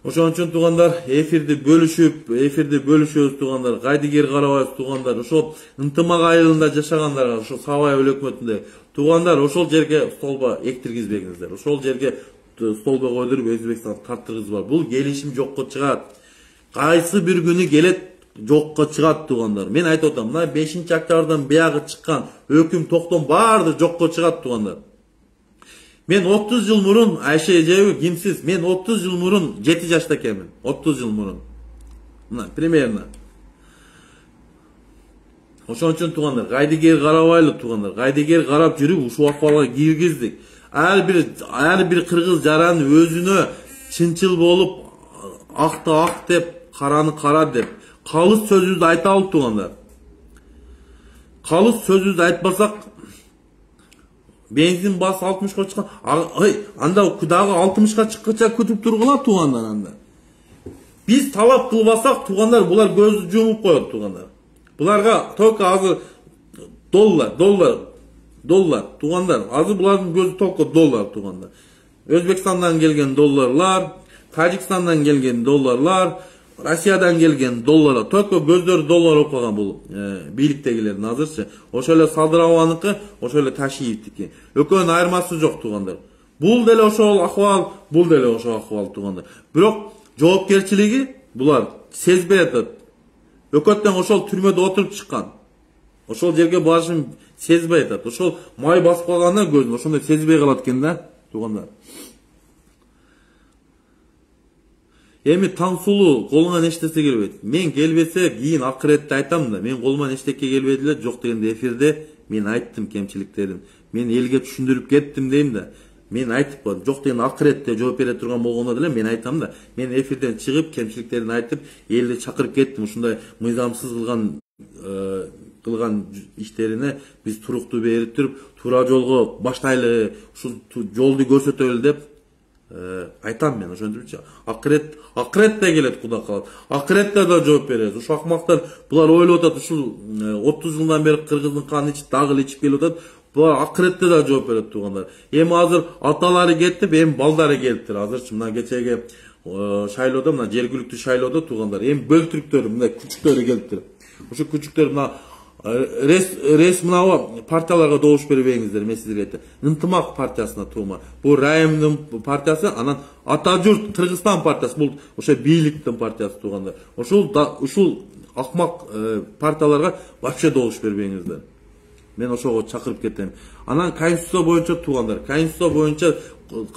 A: Ошон үчүн туугандар эфирди бөлүшөбүз туугандар. Кайдыгер карабайбыз туугандар. Ошол Ынтымак айылында жашагандарга, ошол Сабай айыл өкмөтүндө туугандар, ошол жерге столба эктиргизбеңиздер. Ошол жерге столба койдуруп Өзбекстан тарттыргызбар. Бул келишим жокко чыгат. Кайсы бир күнү келет жокко чыгат туугандар. Мен айтып атам, мына 5-октябрдан биягы чыккан өкүм токтом баары жокко чыгат туугандар. Мен 30 жыл мурун, Айша эжеби кимсиз, мен 30 жыл мурун 7 жашта экенмин. 30 жыл мурун. Мына примерно. Ошон үчүн туугандар, Кайдыгер карабайлы туугандар. Кайдыгер карап жүрүп ушул акыбалга киргиздик. Ар бир кыргыз жаран өзүнө чынчыл болуп, акты ак деп, караны кара деп, калыс сөзүбүздү айталы туугандар. Калыс сөзүбүздү айтпасак, бензин басы 60-га чыккан. Анда дагы 60-га чыккача күтүп тургула туугандар анда. Биз талап кылбасак туугандар, булар көздү жумуп коет туугандар. Буларга только азыр доллар туугандар. Азыр булардын көзү только доллар туугандар. Өзбекстандан келген долларлар, Тажикстандан келген долларлар, Россиядан келген долларлар. Только көздөрү доллар болуп калган бул бийликтегилердин азырчы. Ошол эле Садырованыкы, ошол эле Ташиевдики. Экөөнүн айырмасы жок туугандар. Бул деле ошол акыбал, бул деле ошол акыбал туугандар. Бирок жоопкерчилиги булар сезбей атат. Өкөттөн ошол түрмөдө отуруп чыккан. Ошол жерге барышын сезбей атат. Ошол май басып калгандан көзүн ошондой сезбей калат экен да туугандар. Эми Таңсулуу колуңан эчтесе келбейт. Мен келбесе кийин акыретте айтам да. Мен колуман эчтеке келбейт эле, жок дегенде эфирде мен айттым кемчиликтерин. Мен элге түшүндүрүп кеттим дейм да. Мен айтып коем, жок деген акыретте жооп бере турган болгондо деле мен айтам да. Мен эфирден чыгып кемчиликтерин айтып, элди чакырып кеттим. Ушундай мыйзамсыз кылган иштерине биз туруктуу берип туруп, туура жолго баштайлы, ушул жолду көрсөтөлү деп айтам мен. Ошентипчи акыретте келет, куда калат. Акыретте да жооп беребиз. Ушул акмактар булар ойлоп атат, ушул 30 жылдан бери кыргыздын канын ичип, дагы ичип келип атат. Булар акыретте да жооп берет туугандар. Эми азыр аталары кетип, эми балдары келиптир. Азырчы мына кечеги шайлоодо, мына жергиликтүү шайлоодо туугандар, эми бөлтүрүктөр, мына күчүктөрү келиптир. Ошо күчүктөр мына мына партияларга добуш бербеңиздер, мен сиздерге айтам. Ынтымак партиясына туума. Бул райымдын партиясы, анан Ата журт Кыргызстан партиясы, бул ошо бийликтин партиясы туугандар. Ушул акмак партияларга вообще добуш бербеңиздер. Мен ошого чакырып кетем. Анан конституция боюнча туугандар, конституция боюнча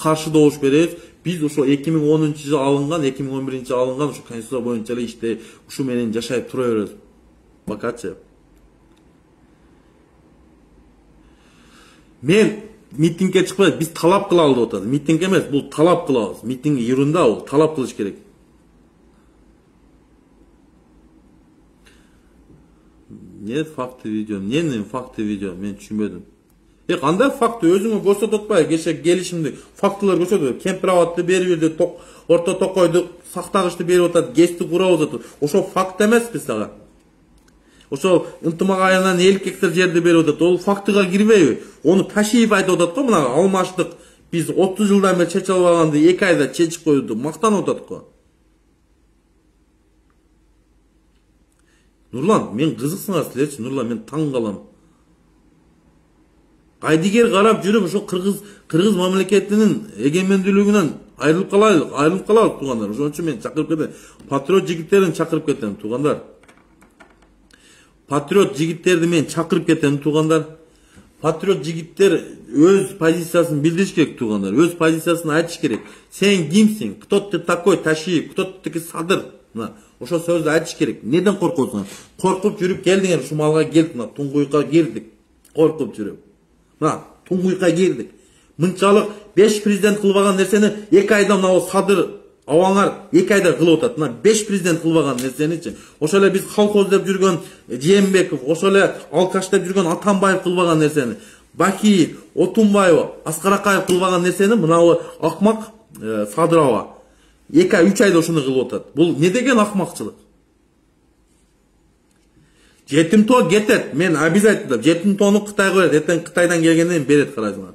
A: каршы добуш беребиз. Биз ошо 2010-жылы алынган, 2011-жылы алынган ошо конституция боюнча эле иште ушу менен жашайып тура беребиз. Бакачы. Мен митингге чыкпайт, биз талап кылалы деп атат. Митинг эмес, бул талап кылабыз. Митинг юрунда бул талап кылыш керек. Не факты видео, эмне факты видео, мен түшүнбөдүм. Кандай факты өзүңө көрсөтүп атпайбы? Кеше келишимди фактылар көрсөтүп, кемпир абатты берип берди, орто токойду сактагычты берип атат, гэсти курабыз атат. Ошо факт эмеспи сага? Ошо ынтымак айынан 50 гектар жерди берип атат. Ол фактыга кирбейби? Ону Ташиев айтып атат го, мына алмаштык биз 30 жылдан бери чечип алганды 2 айда чечип койду, мактанып атат го. Нурлан, мен кызыксыңар силерчи, Нурлан, мен таң калам. Кайдыгер карап жүрүп, ошо кыргыз мамлекетинин эгемендүүлүгүнөн айрылып калабыз туугандар. Ошон үчүн мен чакырып кетем. Патриот жигиттерин чакырып кетем туугандар. Патриот жигиттерди мен чакырып кетем туугандар. Патриот жигиттер өз позициясын билдириш керек туугандар. Өз позициясын айтыш керек. Сен кимсиң? Кто ты такой, Ташиев? Кто ты такой, Садыр? Мына ошо сөздү айтыш керек. Неден коркосуңар? Коркуп жүрүп келдиңер, ушул малга келдик, мына Туңгуйка келдик. Коркуп жүрүп. Мына Туңгуйка келдик. Мынчалык 5 президент кылбаган нерсени 2 айда мына Садыр абаңар 2 айда кылып атат. Мына 5 президент кылбаган нерсеничи. Ошо эле биз колхоз деп жүргөн Жээнбеков, ошо эле Алкаш деп жүргөн Атамбаев кылбаган нерсени, Бакиев, Отунбаев, Аскар Акаев кылбаган нерсени мына акмак Садырова 2-3 айда ошону кылып атат. Бул не деген акмакчылык? Жетим тоо кетет. Мен обязательно жетим тоону Кытайга берет. Эртең Кытайдан келгенден берет, карайсыңар.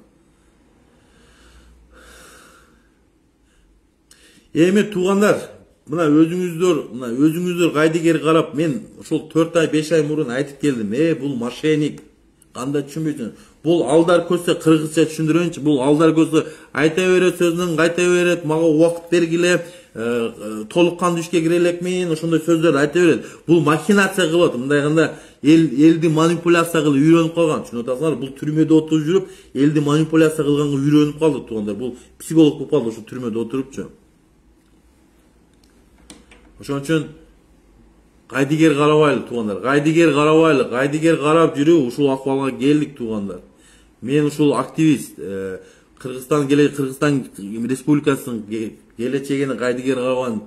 A: Эми туугандар, мына өзүңүздөр кайдыгер карап, мен ушул 4 ай 5 ай мурун айтып келдим. Бул мошенник. Кандай түшүнбөйсүң? Бул алдар көзсө кыргызча түшүндүрөйүнчү. Бул алдар көзсө айта берет сөзүнөн кайта берет. Мага убакыт бергиле, толук кандуу ишке кире элекмин, ошондой сөздөрдү айта берет. Бул махинация кылып, мындайганда элди манипуляция кылып үйрөнүп калган. Түшүнүп атасыңар? Бул түрмөдө отуруп жүрүп, элди манипуляция кылганга үйрөнүп калды туугандар. Бул психолог болуп калды ошо түрмөдө отурупчу. Ошон үчүн кайдыгер карабайлы туугандар, кайдыгер карап жүрүп ушул акыбалга келдик туугандар. Мен ушул активист, Кыргызстан Республикасынын келечегине кайдыгер карабан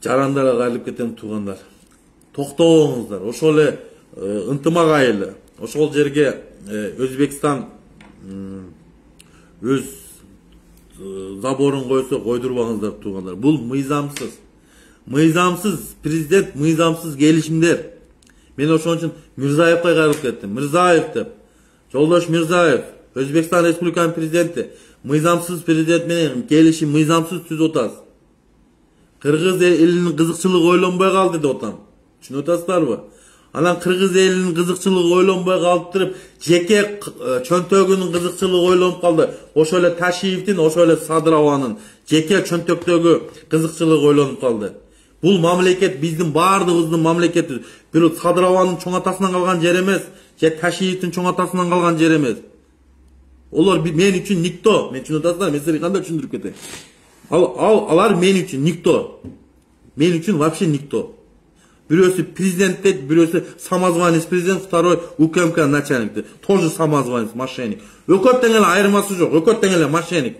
A: жарандарга кайрылып кетем туугандар. Токтобоңуздар, ошол эле ынтымак айылы, ошол жерге Өзбекстан өз заборун койсо койдурбаңыздар туугандар. Бул мыйзамсыз президент, мыйзамсыз келишимдер. Мен ошон үчүн Мирзаевге кайрылып кеттим. Мирзаев деп, Жолдош Мирзаев, Өзбекстан Республикасынын президенти, мыйзамсыз президент менен келишим мыйзамсыз түзүп атасыз. Кыргыз элинин кызыкчылыгы ойлонбой калды деп атам. Түшүнүп атасыздарбы? Анан кыргыз элинин кызыкчылыгы ойлонбой калып туруп, жеке чөнтөгүнүн кызыкчылыгы ойлонуп калды. Ошо эле Ташиевдин, ошо эле Садырованын жеке чөнтөктөгү кызыкчылыгы ойлонуп калды. Бул мамлекет биздин баардыгыбыздын мамлекети. Бирок Садырованын чоң атасынан калган жер эмес, же Ташиевдин чоң атасынан калган жер эмес. Олар мен үчүн никто. Мен түшүнүп атасыздар, мен силерге кандай түшүндүрүп кетейин. Алар мен үчүн никто. Мен үчүн вообще никто. Бирөөсү президент дейт, бирөөсү самозванец президент, второй УКМК начальник. Тоже самозванец, мошенник. Өкөт тең эле айырмасы жок. Өкөт тең эле мошенник.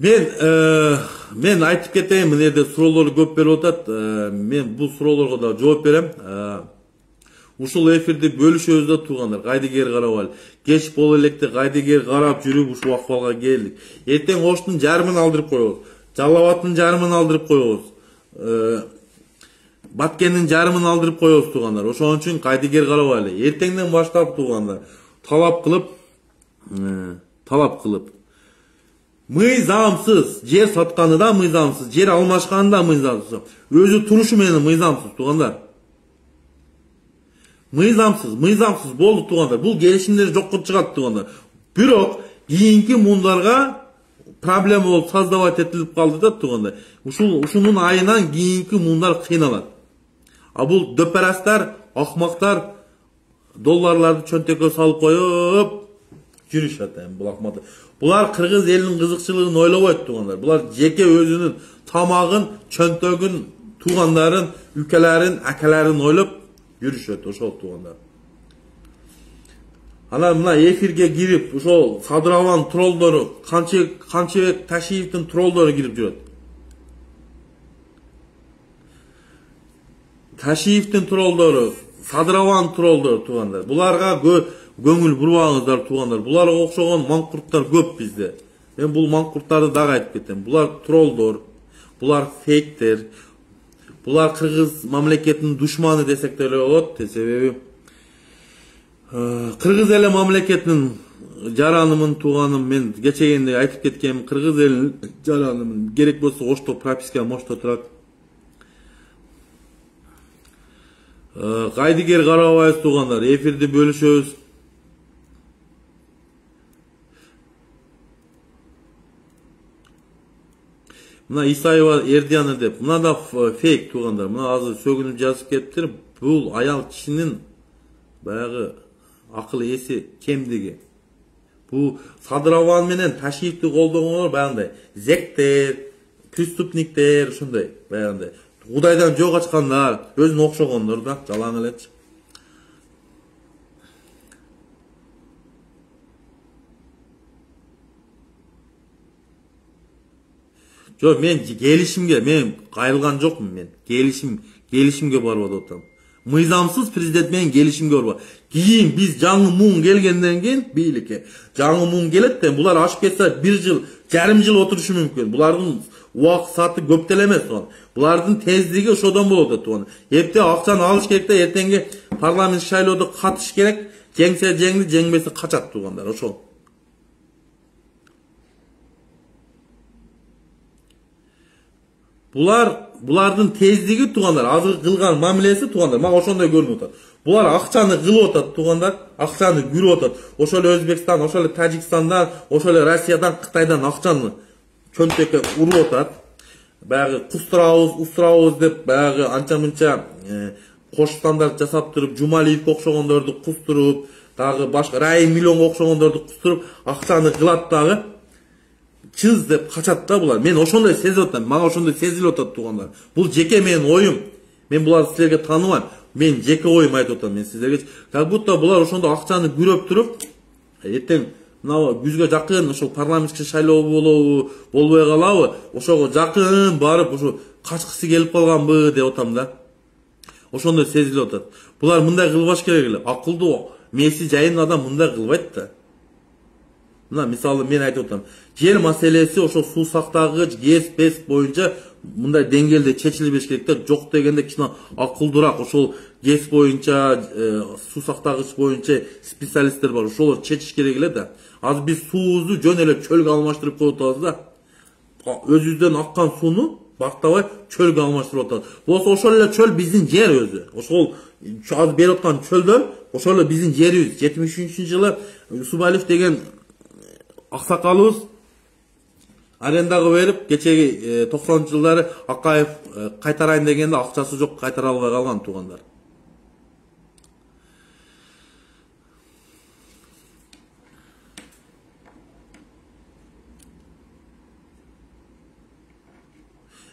A: Мен айтып кетейин, мына жерде суроолор көп берип атат. Мен бул суроолорго да жооп берем. Ушул эфирди бөлүшөбүз да туугандар. Кайдыгер карабайлы. Кеч боло электе кайдыгер карап жүрүп ушул акыбалга келдик. Эртең Оштун жарымын алдырып коебуз. Жалал Абадтын жарымын алдырып коебуз. Баткендин жарымын алдырып коебуз туугандар. Ошон үчүн кайдыгер карабайлы. Эртеңден баштап туугандар талап кылып мыйзамсыз жер сатканы да мыйзамсыз, жер алмашканы да мыйзамсыз. Өзү турушу менен мыйзамсыз туугандар. Мыйзамсыз болду туугандар. Бул келишимдер жокко чыгат туугандар. Бирок кийинки муундарга проблема болуп создавать этилип калды да туугандар. Ушунун айынан кийинки муундар кыйналат. А бул дөпөрастар, акмактар долларларды чөнтөккө салып коюп жүрүшөт эми бул акмактар. Булар кыргыз элинин кызыкчылыгын ойлобойт туугандар. Булар жеке өзүнүн тамагын, чөнтөгүн, туугандарын, үлкелерин, акаларын ойлоп жүрүшөт ошол туугандар. Ана мына эфирге кирип, ошол Садыраван троллдору, Канчыбек Ташиевдин троллдору кирип жүрөт. Ташиевдин троллдору, Садыраван троллдору туугандар. Буларга көңүл бурбаңыздар туугандар. Буларга окшогон маңкурттар көп бизде. Мен бул маңкурттарды дагы айтып кетем. Булар троллдор, булар фейктер. Булар кыргыз мамлекетинин душманы десек деле болот. Себеби кыргыз эли мамлекетинин жаранымын тууганым мен кечегенде айтып кеткем. Кыргыз элинин жаранымын керек болсо Ошто прописка мошто турат. Кайдыгер карабайбыз туугандар, эфирди бөлүшөбүз. Мына Исаева Эрдияны деп, мына да фейк туугандар. Мына азыр сөгүнүп жазып кетиптир. Бул аял кишинин баягы акыл эси кемдиги. Бул Садыраван менен Ташиевди колдогонор баягындай зектер, преступниктер, ушундай баягындай Кудайдан жок ачкандар, өзүнө окшогондор да, жалаң элечи. Жок, мен келишимге, мен кайрылган жокмун мен. Келишимге барып атам. Мыйзамсыз президент менен келишимге барып. Кийин биз жаңы муун келгенден кийин бийликке. Жаңы муун келет да, булар ашып кетсе 1 жыл, жарым жыл отурушу мүмкүн. Булардын убакыт сааты көп деле эмес туган. Булардын тездиги ошодон болот туган. Эпте акчаны алыш керек да, эртеңги парламент шайлоодо катыш керек. Жеңсе жеңди, жеңбесе качат тугандар, ошол. Булардын тездиги туугандар, азыр кылган мамилеси туугандар, мага ошондой көрүнүп атат. Булар акчаны кылып атат туугандар, акчаны күрүп атат. Ошол Өзбекстан, ошол Тажикстандан, ошол Россиядан, Кытайдан акчаны чөнтөккө уруп атат. Баягы кустурабыз деп баягы анча-мынча кош стандарт жасап туруп, Жумалиевке окшогондорду кустуруп, дагы башка Райым Миллионго окшогондорду кустуруп, акчаны кылат дагы. Чыз деп качат да булар. Мен ошондой сезип атам. Мага ошондой сезилип атат туугандар. Бул жеке менин оюм. Мен буларды силерге тааныбайм. Мен жеке оюм айтып атам мен силерге. Как будто булар ошондо акчаны күрөп туруп, эртең мына күзгө жакын ошол парламенттик шайлоо болбой калабы? Ошого жакын барып ошо качкысы келип калганбы деп атам да. Ошондой сезилип атат. Булар мындай кылбаш керек эле. Акылдуу, меси жайын адам мындай кылбайт да. Мына мисалы мен айтып атам. Жер маселеси ошол суу сактагыч, ГЭС боюнча мындай деңгээлде чечилбеш керек да. Жок дегенде кичине акылдуураак ошол ГЭС боюнча, суу сактагыч боюнча специалисттер бар. Ошолор чечиш керек эле да. Азыр биз суубузду жөн эле чөлгө алмаштырып коюп атабыз да. Өзүбүздөн аккан сууну бактабай чөлгө алмаштырып атабыз. Болсо ошол эле чөл биздин жер өзү. Ошол азыр берип аткан чөлдөр ошол эле биздин жерибиз. 73-жылы Усубалиев деген аксакалыбыз арендага берип, кечеги 90-жылдары Акаев кайтарайын дегенде акчасы жок, кайтара албай калган туугандар.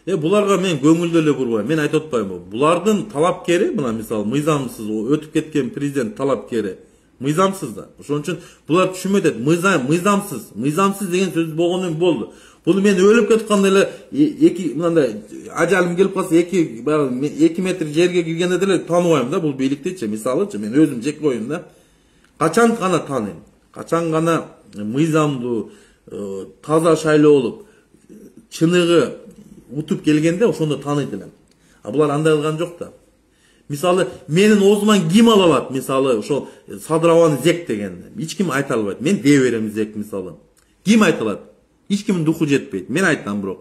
A: Буларга мен көңүлдө эле бурбайм. Мен айтып атпаймынбы? Булардын талапкери, мына мисалы мыйзамсыз өтүп кеткен президент талапкери мыйзамсыз да. Ошон үчүн булар түшүнбөйт эт. Мыйзамсыз деген сөз болгондон болду. Бул мен өлүп кетканда эле эки мындай ажалым келип калса 2 метр жерге киргенде деле тааныбайм да бул бийликтичи. Мисалычы мен өзүм жеке оюм да. Качан гана тааныйм. Качан гана мыйзамдуу, таза шайлоо болуп, чыныгы утуп келгенде ошондо тааныйт элем. Булар андай кылган жок да. Мисалы, менин оозуман ким ала алат? Мисалы, ошол Садыраваны зек дегенди. Эч ким айта албайт. Мен дей берем зек мисалы. Ким айта алат? Эч кимдин духу жетпейт. Мен айтам бирок.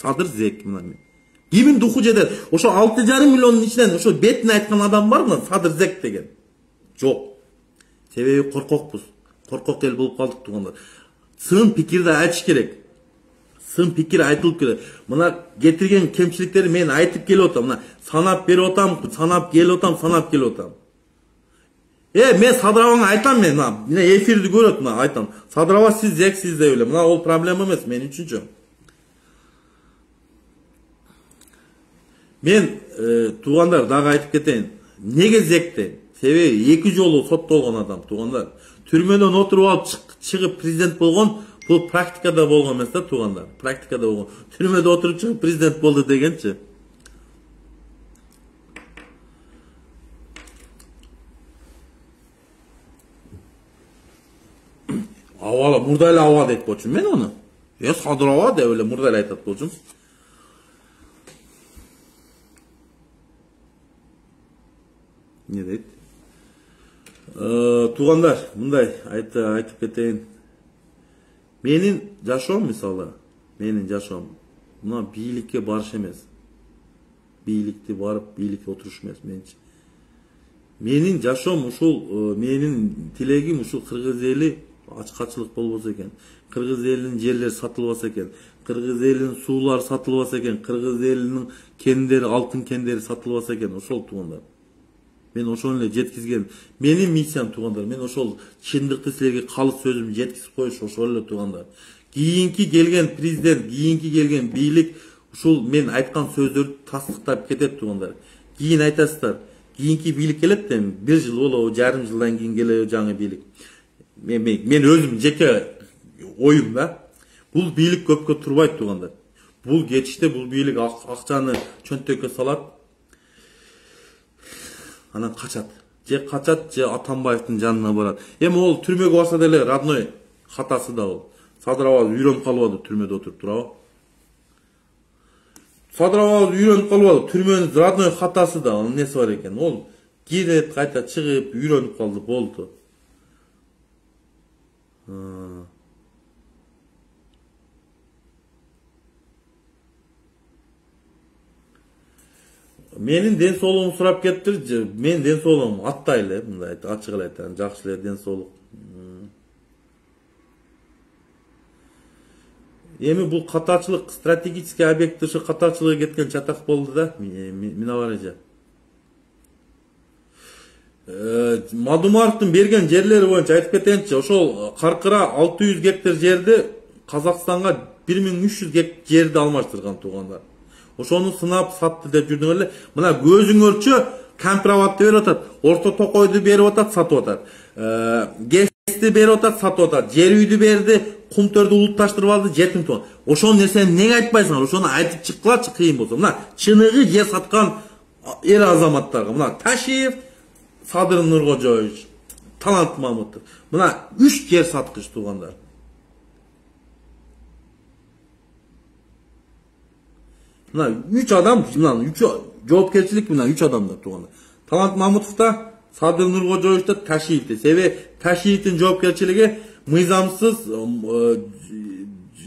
A: Садыр зек мына мен. Кимдин духу жетет? Ошо 6,5 миллиондун ичинен ошо бетине айткан адам барбы? Садыр зек деген. Жок. Себеби коркокпуз. Коркок эл болуп калдык тугандар. Сын пикирди айтыш керек. Сын пикир айтылып келет. Мына кетирген кемчиликтерди мен айтып келип атам. Мына санап берип атам, санап келип атам, санап келип атам. Мен Садыраваңа айтам мен, мына эфирди көрөт, мына айтам. Садырава сиз зексиз деп эле. Мына ол проблема эмес мен үчүнчү. Мен туугандар дагы айтып кетейин. Неге зекти? Себеби 2 жолу соттолгон адам туугандар. Түрмөдөн отуруп алып чыгып президент болгон, бул практикада болгон эмес да туугандар. Практикада болгон. Түрмөдө отуруп чыгып президент болду дегенчи. Авала, мурда эле ава дейт болчумун мен аны. Садырава деп эле мурда эле айтат болчумун. Не дейт? Туугандар, мындай айтып кетейин. Менин жашоом мисалы, мына бийликке барыш эмес. Бийликти барып, бийликке отуруш эмес менчи. Менин жашоом ушул, менин тилегим ушул кыргыз эли ачкачылык болбосо экен. Кыргыз элинин жерлери сатылбаса экен. Кыргыз элинин суулары сатылбаса экен. Кыргыз элинин кендери, алтын кендери сатылбаса экен. Ошол туугандар. Мен ошону эле жеткизген. Менин миссиям туугандар. Мен ошол чындыкты силерге калыс сөзүмдү жеткизип коюш ошол эле туугандар. Кийинки келген президент, кийинки келген бийлик ушул мен айткан сөздөрдү тастыктап кетет туугандар. Кийин айтасыздар. Кийинки бийлик келет да, 1 жыл болобу, жарым жылдан кийин келет жаңы бийлик. Мен өзүм жеке оюм да. Бул бийлик көпкө турбайт туугандар. Бул кетиште бул бийлик акчаны чөнтөккө салат. Анан качат. Же Атамбаевдин жанына барат. Ол түрмөгө барса деле родной хатасы да ол. Садыравабыз үйрөнүп калбады түрмөдө отуруп турабы? Садыравабыз үйрөнүп калбады, түрмөнүн родной хатасы да, анын неси бар экен. Ол кирет, кайта чыгып, үйрөнүп калды, болду. Менин ден соолугумду сурап кетиптир. Мен ден соолугум аттай эле, мындай ачык эле айтайын, жакшы эле ден соолук. Эми бул катачылык, стратегический объект dışı катачылыгы кеткен чатак болду да, мына баража. Мадумаровдун берген жерлери боюнча айтып кетейинчи, ошол Каркыра 600 гектар жерди Казакстанга 1300 гектар жерди алмаштырган туугандар. Ошону сынап сатты деп жүрдүң эле. Мына көзүңөрчү компроватты берип атат, орто токойду берип атат, сатып атат. Гести берип атат, сатып атат. Жер үйдү берди, кумтөрдү улутташтырып алды, жетим тон. Ошол нерсени неге айтпайсыңар? Ошону айтып чыккылачы кыйын болсо. Мына чыныгы жер саткан эл азаматтарга, мына Ташиев, Садыр Нуркожоевич, Талант Мамытов. Мына 3 жер саткыч туугандар. Мына 3 адам, мына 3 жоопкерчилик мына 3 адамдар туугандар. Талант Мамытовда, Садыр Нуркожоевичте, Ташиевде. Себеби Ташиевдин жоопкерчилиги мыйзамсыз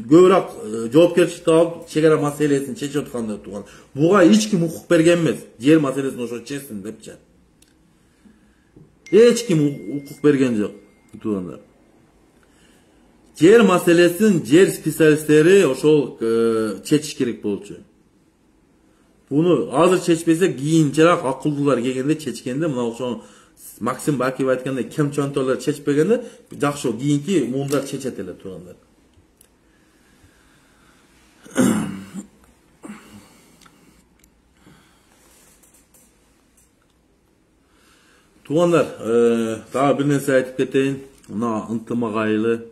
A: көбүрөөк жоопкерчиликти алып, чегара маселесин чечип аткандар тууган. Буга эч ким укук берген эмес. Жер маселесин ошо чечсин депчи. Эч ким укук берген жок туугандар. Жер маселесин жер специалисттери ошол чечиш керек болчу. Буну азыр чечпесе кийинчерээк акылдуулар келгенде чечкенде, мына ошо Максим Бакиев айткандай кем чөнтөлөр чечпегенде жакшы кийинки муундар чечет эле туугандар. Туугандар, дагы бир нерсе айтып кетейин. Мына ынтымак айылы,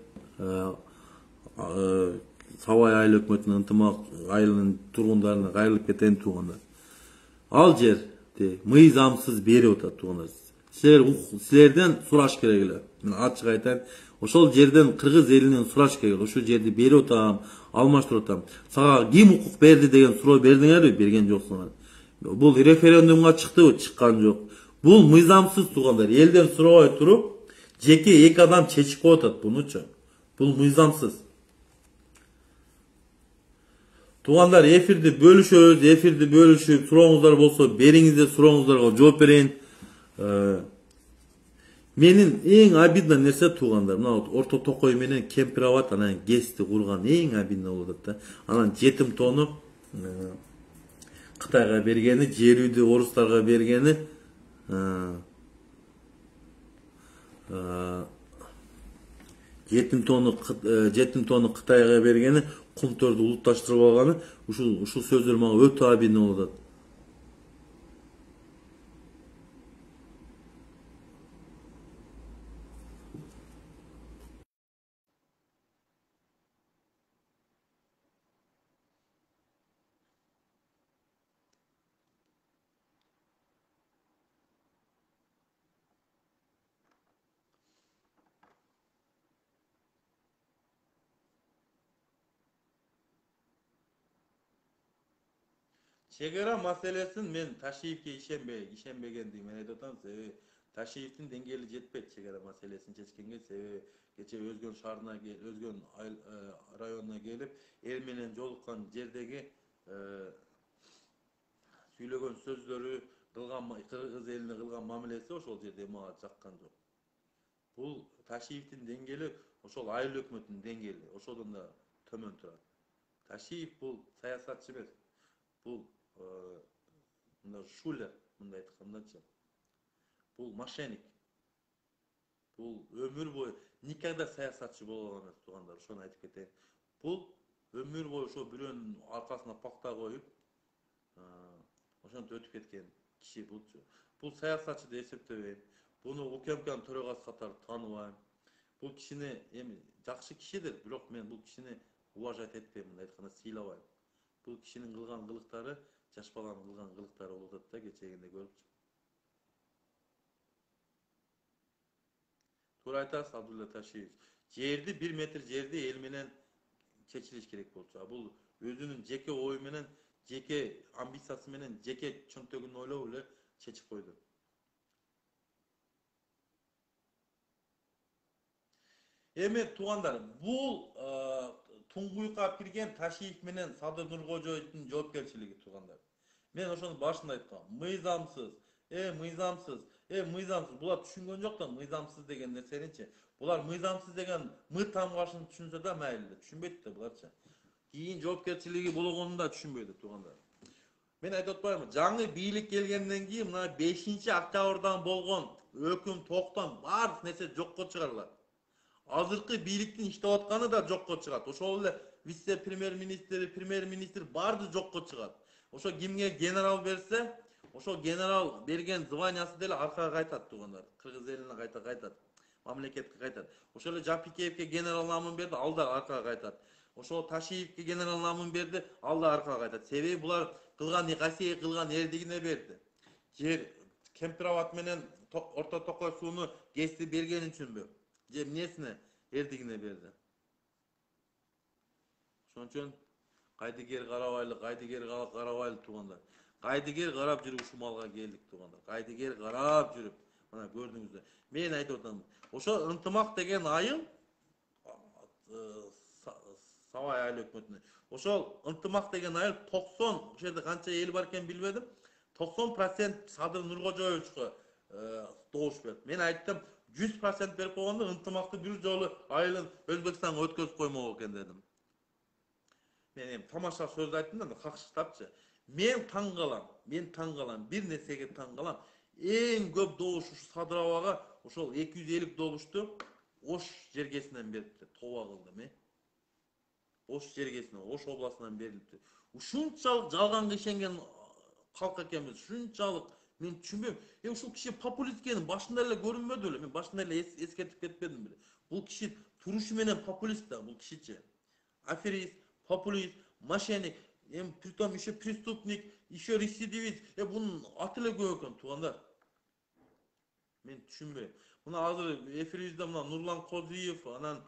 A: Сабай айыл өкмөтүнүн ынтымак айылынын тургундарына кайрылып кетейин туугандар. Ал жерди мыйзамсыз берип атат туугандар. Силерден сураш керек эле. Мен ачык айтайын. Ошол жерден кыргыз элинен сураш керек. Ошол жерди берип атам, алмаштырып атам. Сага ким укук берди деген суроо бердиңерби? Берген жоксуңар. Бул референдумга чыктыбы? Чыккан жок. Бул мыйзамсыз туугандар. Элден сурабай туруп, жеке эки адам чечип коюп атат бунучу. Бул мыйзамсыз. Туугандар, эфирди бөлүшүп, сурооңуздар болсо бериңиздер, сурооңуздарга жооп берейин. Менин эң обидно нерсе туугандар, мына Орто Токой менен Кемпир Абад анан ГЭСти курган эң обидно болуп атат да. Анан жетим тоону Кытайга бергени, жер үйдү орустарга бергени, жетим тоону Кытайга бергени, Кумтөрдү улутташтырып алганы, ушул сөздөр мага өтө обидно болуп атат. Чегара маселесин мен Ташиевке ишенбегендигин мен айтып атам. Себеби Ташиевдин деңгээли жетпейт чегара маселесин чечкенге. Себеби кече Өзгөн шаарына, Өзгөн районуна келип, эл менен жолуккан жердеги сүйлөгөн сөздөрү, кыргыз элине кылган мамилеси ошол жерде мага жаккан жок. Бул Ташиевдин деңгээли ошол айыл өкмөтүнүн деңгээли, ошодон да төмөн турат. Ташиев бул саясатчы эмес. Бул мындай шулер, мындай айткандачы. Бул мошенник. Бул өмүр бою никогда саясатчы боло алган эмес туугандар, ошону айтып кетейин. Бул өмүр бою ошо бирөөнүн аркасына пакта коюп, ошентип өтүп кеткен киши булчу. Бул саясатчы деп эсептебейм. Буну УКМКнын төрагасы катары тааныбайм. Бул кишини эми жакшы кишидир, бирок мен бул кишини уважать этпейм, мындай айтканда сыйлабайм. Бул кишинин кылган кылыктары жаш баланын кылган кылыктары болуп атат да, кечегинде көрүпчү. Туура айтасыз, Абдулла Ташиевич. Жерди 1 метр жерди эл менен чечилиш керек болчу. Бул өзүнүн жеке ою менен, жеке амбициясы менен, жеке чөнтөгүн ойлоп эле чечип койду. Эми туугандар, бул туңгуйукка кирген Ташиев менен Садыр Нуркожоевдун жоопкерчилиги туугандар. Мен ошону башында айткам. Мыйзамсыз, мыйзамсыз, мыйзамсыз. Булар түшүнгөн жок да мыйзамсыз деген нерсеничи. Булар мыйзамсыз деген мы тамгашын түшүнсө да майылы, түшүнбөйт да буларчы. Кийин жоопкерчилиги болгонун да түшүнбөйт туугандар. Мен айтып атпаймынбы, жаңы бийлик келгенден кийин мына 5-октябрдан болгон өкүм токтом баардык нерсе жокко чыгарылат. Азыркы бийликтин иштеп атканы да жокко чыгат. Ошол эле премьер-министр баарды жокко чыгат. Ошо кимге генерал берсе, ошо генерал берген званиясы деле аркага кайтат туугандар. Кыргыз элине кайтат. Мамлекетке кайтат. Ошол эле Жапикеевке генерал намын берди, ал да аркага кайтат. Ошол Ташиевке генерал намын берди, ал да аркага кайтат. Себеби булар кылган Россия кылган эрдигине берди. Жер Кемпир Абад менен Орто Токой сууну ГЭСти берген үчүнбү? Же эмнесине эрдигине берди? Ошон үчүн кайдыгер карабайлы туугандар. Кайдыгер карап жүрүп ушул малга келдик туугандар. Кайдыгер карап жүрүп, мына көрдүңүздөр. Мен айтып атам, ошо ынтымак деген айыл Сабай айыл өкмөтүнө. Ошол ынтымак деген айыл 90, ошол жерде канча эл бар экен билбедим. 90% Садыр Нуркожоевичке добуш берди. Мен айттым, 100% берип койгондо ынтымакты бир жолу айылын Өзбекстанга өткөзүп коймок экен дедим. Мен эми тамаша сөз айттым да, какшыктапчы. Мен таң калам, бир нерсеге таң калам. Эң көп добуш ушу Садыр Абага ошол 250 добушту Ош жергесинен берипти, тоба кылдым, Ош жергесинен, Ош областынан берилипти. Ушунчалык жалганга ишенген калк экенбиз, ушунчалык мен түшүнбөйм. Ушул киши популист экени башында эле көрүнбөдү беле? Мен башында эле эскертип кетпедим беле? Бул киши турушу менен популист да, бул кишичи. Аферист, популист, мошенник, притом еще преступник, еще рецидивист. Бунун аты эле көп экен туугандар. Men түшүнбөйм. Мына азыр эфирибизде мына Нурлан Козиев, анан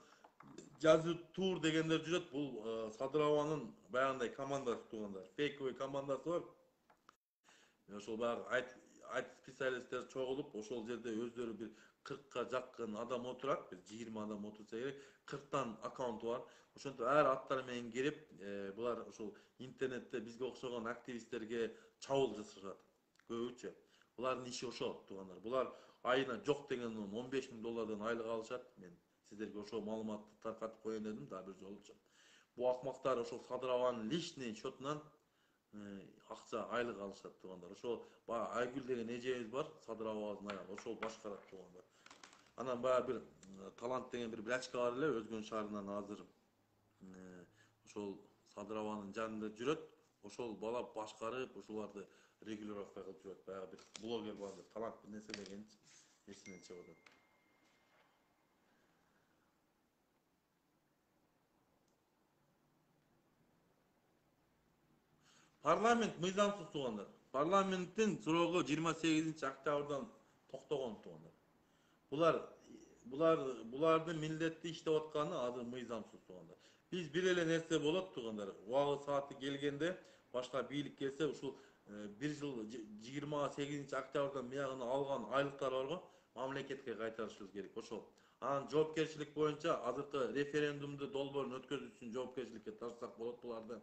A: Жазы Тур дегендер жүрөт. Бул Садыраванын баягындай командасы туугандар. Фейковый командасы бар. Ошол баягы айт специалисттер чогулуп, ошол жерде өздөрү бир 40ка жакын адам отурат, бир 20 адам отурса керек. 40тан аккаунту бар. Ошентип ар аттары менен кирип, булар ошол интернетте бизге окшогон активисттерге чабуул жасашат. Көбүчө. Булардын иши ошол туугандар. Булар айына жок дегенде $15,000 айлык алышат. Мен сиздерге ошол маалыматты таркатып коеюн дедим да бир жолучу. Бул акмактар ошол Садыраванын личный счетунан акча айлык алышат туугандар. Ошол баягы Айгүл деген эжебиз бар, Садыравабыздын аягы, ошол башкарат туугандар. Анан баягы бир Талант деген бир брачка бар эле, Өзгөн шаарынан азыр ошол Садыраванын жанында жүрөт. Ошол бала башкарып, ошоларды регулировка кылып жүрөт. Баягы бир блогер бар, Талант бир нерсе деген эсимден чыгып атат. Парламент мыйзамсыз туугандар. Парламенттин суроогу 28-октябрдан токтогон туугандар. Булар булардын милдетти иштеп атканы азыр мыйзамсыз туугандар. Биз бир эле нерсе болот туугандар. Убагы сааты келгенде, башка бийлик келсе, ушул бир жыл 28-октябрдан биягына алган айлыктар барго, мамлекетке кайтарышыбыз керек. Ошол. Анан жоопкерчилик боюнча азыркы референдумду долбоорун өткөзүү үчүн жоопкерчиликке тартсак болот буларды.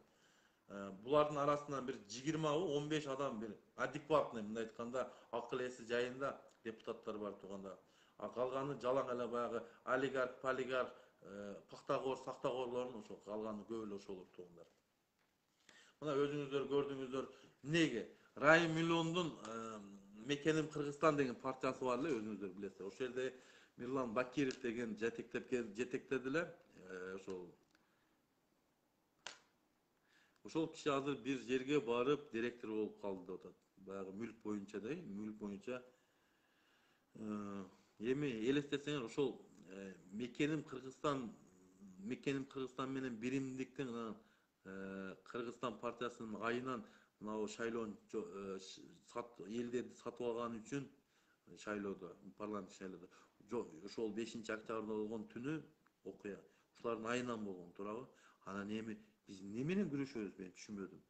A: Булардын арасынан бир 20-15 адам бир адекватный, мындай айтканда, акыл эси жайында депутаттар бар тууганда. А калганы жалаң эле баягы олигарх, полигарх, пактагор, сактагорлордун ошол калганы көп эле ошолор туугандар. Мына өзүңүздөр көрдүңүздөр, эмнеге Райым Миллондун Мекеним Кыргызстан деген партиясы бар эле, өзүңүздөр билесиздер. Ошол жерде Мирлан Бакиров деген жетектеди эле. Ошол Ошол киши азыр бир жерге барып директор болуп калды деп атат. Баягы мүлк боюнча да, мүлк боюнча. Эми элестетсеңер, ошол Мекеним Кыргызстан, Мекеним Кыргызстан менен биримдиктин Кыргызстан партиясынын айынан мына шайлоонун элдерди сатып алганы үчүн шайлоодо, парламент шайлоодо ошол 5-октябрда болгон түнү окуя ушулардын айынан болгон, туурабы? Анан эми биз эмне менен күрөшөбүз, мен түшүнбөдүм.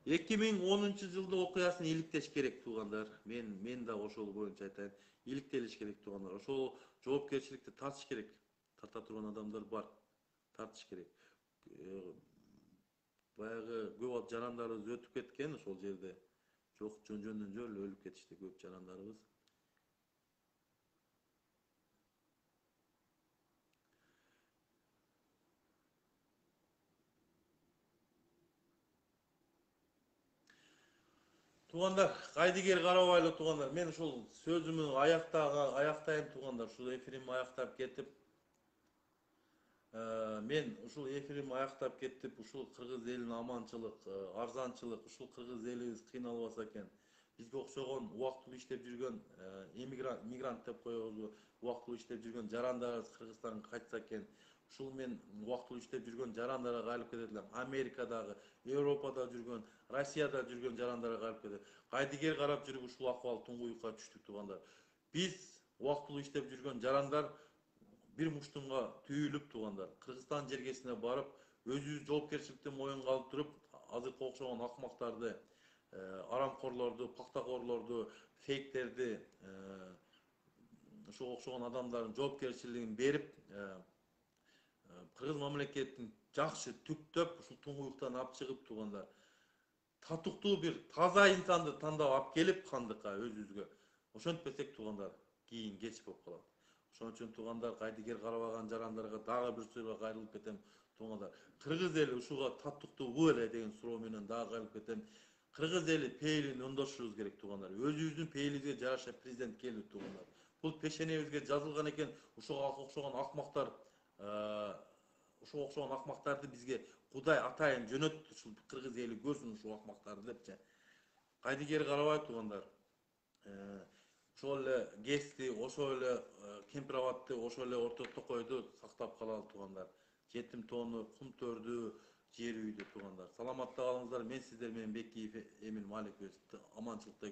A: 2010 жылдын окуясын иликтеш керек туугандар. Мен да ошол боюнча айтайын. Иликтелиш керек туугандар. Ошол жоопкерчиликти тартыш керек. Тарта турган адамдар бар. Тартыш керек. Баягы көп жарандарыбыз өтүп кеткен ошол жерде. Жок, жөн-жөндөн жөн эле өлүп кетишти көп жарандарыбыз. Туугандар, кайдыгер карабайлы туугандар. Мен ушул сөзүмдү аяктайын туугандар. Ушул эфиримди аяктап кетип, мен ушул эфиримди аяктап кетип, ушул кыргыз элине аманчылык, арзанчылык, ушул кыргыз элибиз кыйналбаса экен. Бизге окшогон убактылуу иштеп жүргөн мигрант деп коебузбу, убактылуу иштеп жүргөн жарандарыбыз Кыргызстанга кайтса экен. Ушул мен убактылуу иштеп жүргөн жарандарга кайрылып кетет элем. Америкадагы, Европада жүргөн, Россияда жүргөн жарандарга кайрылып кетет. Кайдыгер карап жүрүп ушул акыбал туңгуюкка түштүк туугандар. Биз убактылуу иштеп жүргөн жарандар бир муштумга түйүлүп туугандар. Кыргызстан жергесине барып, өзүбүз жоопкерчиликти моюнга алып туруп, азыркы окшогон акмактарды, арамкорлорду, пактакорлорду, фейктерди, ошого окшогон адамдардын жоопкерчилигин берип, кыргыз мамлекетин жакшы түктөп, ушул туңгуюктан алып чыгып туугандар. Татыктуу бир таза инсанды тандап алып келип кандыкка өзүбүзгө. Ошентпесек туугандар, кийин кеч болуп калат. Ошон үчүн туугандар, кайдыгер карабаган жарандарга дагы бир суроо кайрылып кетем туугандар. Кыргыз эли ушуга татыктуу беле деген суроо менен дагы кайрылып кетем. Кыргыз эли пейилин оңдошубуз керек туугандар. Өзүбүздүн пейилибизге жараша президент келди туугандар. Бул пешенебизге жазылган экен, ушуга окшогон акмактар ошого окшогон акмактарды бизге Кудай атайын жөнөттү, ушул кыргыз эли көрсүн ушул акмактарды депчи. Кайдыгер карабай туугандар. Ошол эле ГЭСти, ошол эле Кемпирабадты, ошол эле Орто Токойду сактап калалы туугандар. Жетим тоону, Кум төрдү, жер үйдө тургандар. Саламатта калыңыздар. Мен сиздер менен Бекиев Эмил Маликович аманчылыкта